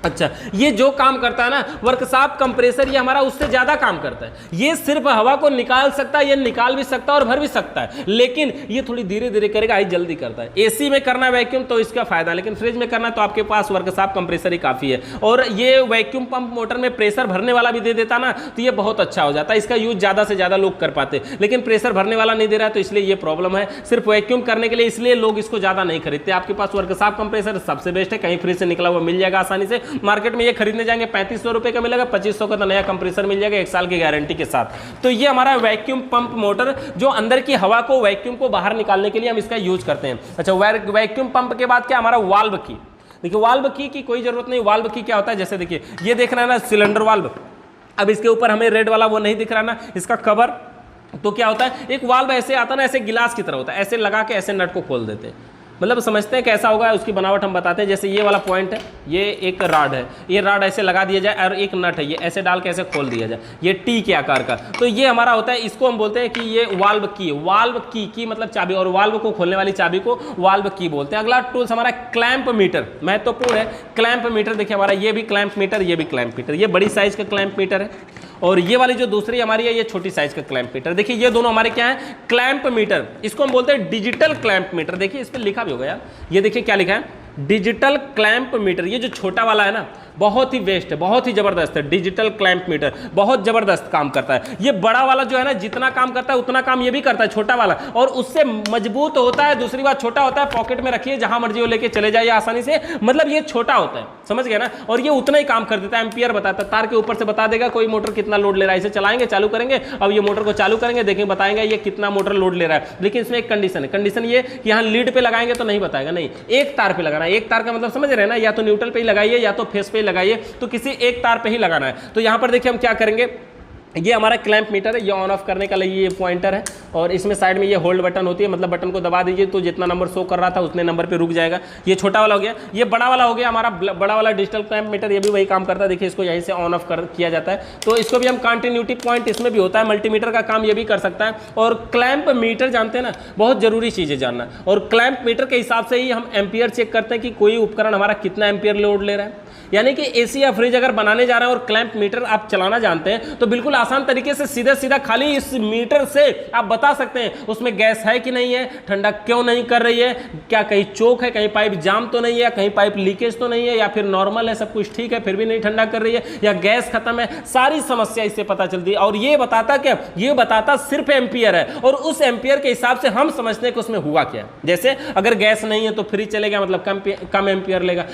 अच्छा, ये जो काम करता है ना वर्कशॉप कंप्रेसर, ये हमारा उससे ज़्यादा काम करता है। ये सिर्फ हवा को निकाल सकता है, ये निकाल भी सकता है और भर भी सकता है, लेकिन ये थोड़ी धीरे धीरे करेगा, ये जल्दी करता है। एसी में करना वैक्यूम तो इसका फायदा, लेकिन फ्रिज में करना तो आपके पास वर्कशॉप कंप्रेसर ही काफ़ी है। और ये वैक्यूम पंप मोटर में प्रेशर भरने वाला भी दे देता ना, तो ये बहुत अच्छा हो जाता है। इसका यूज ज़्यादा से ज़्यादा लोग कर पाते, लेकिन प्रेशर भरने वाला नहीं दे रहा है, तो इसलिए ये प्रॉब्लम है। सिर्फ वैक्यूम करने के लिए इसलिए लोग इसको ज़्यादा नहीं खरीदते। आपके पास वर्कशॉप कंप्रेसर सबसे बेस्ट है, कहीं फ्रिज से निकला हुआ मिल जाएगा आसानी से। मार्केट में ये खरीदने जाएंगे 3500 रुपए का मिलेगा, 2500 का तो नया कंप्रेसर मिल जाएगा 1 साल की गारंटी के साथ। तो ये हमारा वैक्यूम पंप मोटर, जो अंदर की हवा को, वैक्यूम को बाहर निकालने के लिए हम इसका यूज करते हैं। अच्छा, वैक्यूम पंप के बाद क्या, हमारा वाल्व की। देखिए वाल्व की कोई जरूरत नहीं। वाल्व की क्या होता है, जैसे देखिए ये देख रहा है ना सिलेंडर वाल्व, अब इसके ऊपर हमें रेड वाला वो नहीं दिख रहा ना, इसका कवर, तो क्या होता है, एक वाल्व ऐसे आता है ना, ऐसे गिलास की तरह होता है, ऐसे लगा के ऐसे नट को खोल देते हैं। मतलब समझते हैं कैसा होगा, उसकी बनावट हम बताते हैं। जैसे ये वाला पॉइंट है, ये एक राड है, ये राड ऐसे लगा दिया जाए, और एक नट है, ये ऐसे डाल के ऐसे खोल दिया जाए, ये टी के आकार का। तो ये हमारा होता है, इसको हम बोलते हैं कि ये वाल्व की। वाल्व की मतलब चाबी, और वाल्व को खोलने वाली चाबी को वाल्व की बोलते हैं। अगला टूल्स हमारा क्लैंप मीटर, महत्वपूर्ण है। क्लैंप मीटर देखिए हमारा, ये भी क्लैंप मीटर, ये भी क्लैंप मीटर, ये बड़ी साइज का क्लैंप मीटर है, और ये वाली जो दूसरी हमारी है, ये छोटी साइज का क्लैंप मीटर। देखिए ये दोनों हमारे क्या है, क्लैंप मीटर। इसको हम बोलते हैं डिजिटल क्लैंप मीटर। देखिए इस पर लिखा भी होगा यार, ये देखिए क्या लिखा है, डिजिटल क्लैंप मीटर। ये जो छोटा वाला है ना, बहुत ही बेस्ट है, बहुत ही जबरदस्त है। डिजिटल क्लैंप मीटर बहुत जबरदस्त काम करता है। ये बड़ा वाला जो है ना, जितना काम करता है उतना काम ये भी करता है, छोटा वाला, और उससे मजबूत होता है। दूसरी बात, छोटा होता है, पॉकेट में रखिए, जहां मर्जी वो लेके चले जाइए आसानी से। मतलब ये छोटा होता है, समझ गए ना, और ये उतना ही काम कर देता है। एम्पियर बताता है, तार के ऊपर से बता देगा कोई मोटर कितना लोड ले रहा है। इसे चलाएंगे, चालू करेंगे, अब ये मोटर को चालू करेंगे, देखेंगे, बताएंगे ये कितना मोटर लोड ले रहा है। लेकिन इसमें एक कंडीशन है, कंडीशन ये कि यहाँ लीड पे लगाएंगे तो नहीं बताएगा, नहीं, एक तार पे लगाना है। एक तार का मतलब समझ रहे हैं ना, या तो न्यूट्रल पे ही लगाइए या तो फेस पे ही लगाइए, तो किसी एक तार पे ही लगाना है। तो यहां पर देखिए हम क्या करेंगे, ये हमारा क्लैंप मीटर है, ये ऑन ऑफ करने का लिए ये पॉइंटर है, और इसमें साइड में ये होल्ड बटन होती है, मतलब बटन को दबा दीजिए तो जितना नंबर शो कर रहा था उतने नंबर पे रुक जाएगा। ये छोटा वाला हो गया, ये बड़ा वाला हो गया हमारा, बड़ा वाला डिजिटल क्लैंप मीटर, ये भी वही काम करता है। देखिए इसको यहीं से ऑन ऑफ किया जाता है, तो इसको भी हम कंटिन्यूटी पॉइंट इसमें भी होता है, मल्टीमीटर का काम ये भी कर सकता है। और क्लैंप मीटर जानते हैं ना, बहुत जरूरी चीज़ है जानना, और क्लैंप मीटर के हिसाब से ही हम एम्पियर चेक करते हैं कि कोई उपकरण हमारा कितना एम्पियर लोड ले रहा है। यानी कि एसी या फ्रिज अगर बनाने जा रहे हैं और क्लैंप मीटर आप चलाना जानते हैं, तो बिल्कुल आसान तरीके से सीधा सीधा खाली इस मीटर से आप बता सकते हैं उसमें गैस है कि नहीं है, ठंडा क्यों नहीं कर रही है, क्या कहीं चोक है, कहीं पाइप जाम तो नहीं है, कहीं पाइप लीकेज तो नहीं है, या फिर नॉर्मल है, सब कुछ ठीक है फिर भी नहीं ठंडा कर रही है, या गैस खत्म है। सारी समस्या इससे पता चलती है। और ये बताता क्या, ये बताता सिर्फ एम्पियर है, और उस एम्पियर के हिसाब से हम समझते हैं कि उसमें हुआ क्या। जैसे अगर गैस नहीं है तो फ्रिज चलेगा, मतलब कम एम्पियर लेगा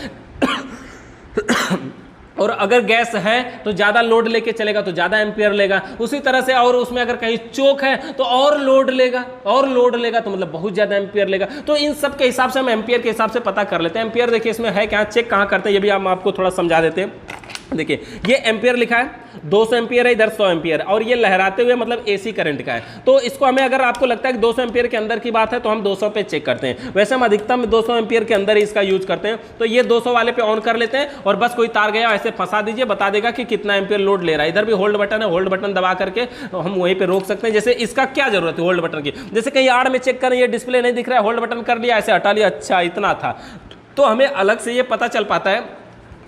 और अगर गैस है तो ज़्यादा लोड लेके चलेगा तो ज़्यादा एम्पियर लेगा। उसी तरह से और उसमें अगर कहीं चोक है तो और लोड लेगा, तो मतलब बहुत ज़्यादा एम्पियर लेगा। तो इन सब के हिसाब से हम एम्पियर के हिसाब से पता कर लेते हैं। एम्पियर देखिए इसमें है क्या, चेक कहाँ करते हैं ये भी हम आपको थोड़ा समझा देते हैं। देखिए ये एम्पियर लिखा है, 200 एम्पियर है, इधर 100 एम्पियर, और ये लहराते हुए मतलब एसी करंट का है। तो इसको हमें अगर आपको लगता है कि 200 एम्पियर के अंदर की बात है तो हम 200 पे चेक करते हैं। वैसे हम अधिकतम 200 एम्पियर के अंदर ही इसका यूज करते हैं। तो ये 200 वाले पे ऑन कर लेते हैं, और बस कोई तार गया ऐसे फंसा दीजिए, बता देगा कि कितना एम्पियर लोड ले रहा है। इधर भी होल्ड बटन है, होल्ड बटन दबा करके हम वहीं पर रोक सकते हैं। जैसे इसका क्या जरूरत है होल्ड बटन की, जैसे कहीं आड़ में चेक करें, ये डिस्प्ले नहीं दिख रहा है, होल्ड बटन कर लिया, ऐसे हटा लिया, अच्छा इतना था, तो हमें अलग से ये पता चल पाता है।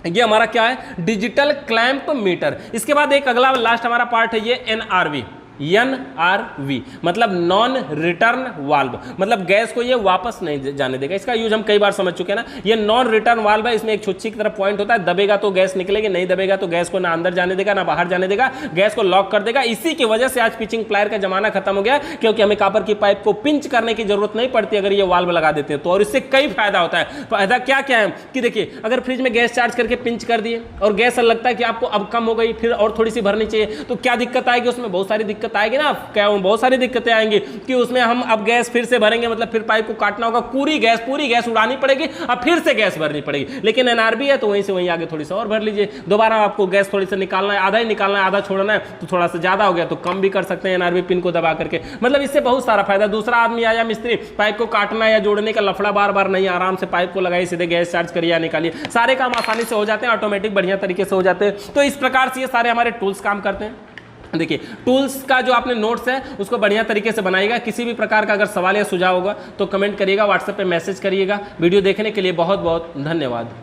ये हमारा क्या है, डिजिटल क्लैंप मीटर। इसके बाद एक अगला लास्ट हमारा पार्ट है ये एनआरवी। NRV मतलब नॉन रिटर्न वाल्व, मतलब गैस को ये वापस नहीं जाने देगा। इसका यूज हम कई बार समझ चुके हैं ना। ये नॉन रिटर्न वाल्व है, इसमें एक छुच्ची की तरफ पॉइंट होता है, दबेगा तो गैस निकलेगी, नहीं दबेगा तो गैस को ना अंदर जाने देगा ना बाहर जाने देगा, गैस को लॉक कर देगा। इसी की वजह से आज पिचिंग प्लायर का जमाना खत्म हो गया, क्योंकि हमें कॉपर की पाइप को पिंच करने की जरूरत नहीं पड़ती अगर ये वाल्व लगा देते हैं तो। और इससे कई फायदा होता है। फायदा क्या क्या है कि देखिए, अगर फ्रिज में गैस चार्ज करके पिंच कर दिए और गैस लगता है कि आपको अब कम हो गई, फिर और थोड़ी सी भरनी चाहिए, तो क्या दिक्कत आएगी उसमें? बहुत सारी दिक्कत आएगी ना। क्या बहुत सारी दिक्कतें आएंगी कि उसमें हम अब गैस फिर से भरेंगे, मतलब फिर पाइप को काटना होगा, पूरी गैस उड़ानी पड़ेगी, अब फिर से गैस भरनी पड़ेगी। लेकिन एनआरबी है तो वहीं से वहीं आगे थोड़ी सी और भर लीजिए। दोबारा आपको गैस थोड़ी सी निकालना है, आधा ही निकालना है, आधा छोड़ना है, तो थोड़ा सा ज्यादा हो गया तो कम भी कर सकते हैं एनआरबी पिन को दबा करके। मतलब इससे बहुत सारा फायदा। दूसरा आदमी आया मिस्त्री, पाइप को काटना या जोड़ने का लफड़ा बार बार नहीं, आराम से पाइप को लगाइए, सीधे गैस चार्ज करिए या निकालिए, सारे काम आसानी से हो जाते हैं, ऑटोमेटिक बढ़िया तरीके से हो जाते हैं। तो इस प्रकार से ये सारे हमारे टूल्स काम करते हैं। देखिए, टूल्स का जो आपने नोट्स है उसको बढ़िया तरीके से बनाइएगा। किसी भी प्रकार का अगर सवाल या सुझाव होगा तो कमेंट करिएगा, व्हाट्सएप पे मैसेज करिएगा। वीडियो देखने के लिए बहुत बहुत धन्यवाद।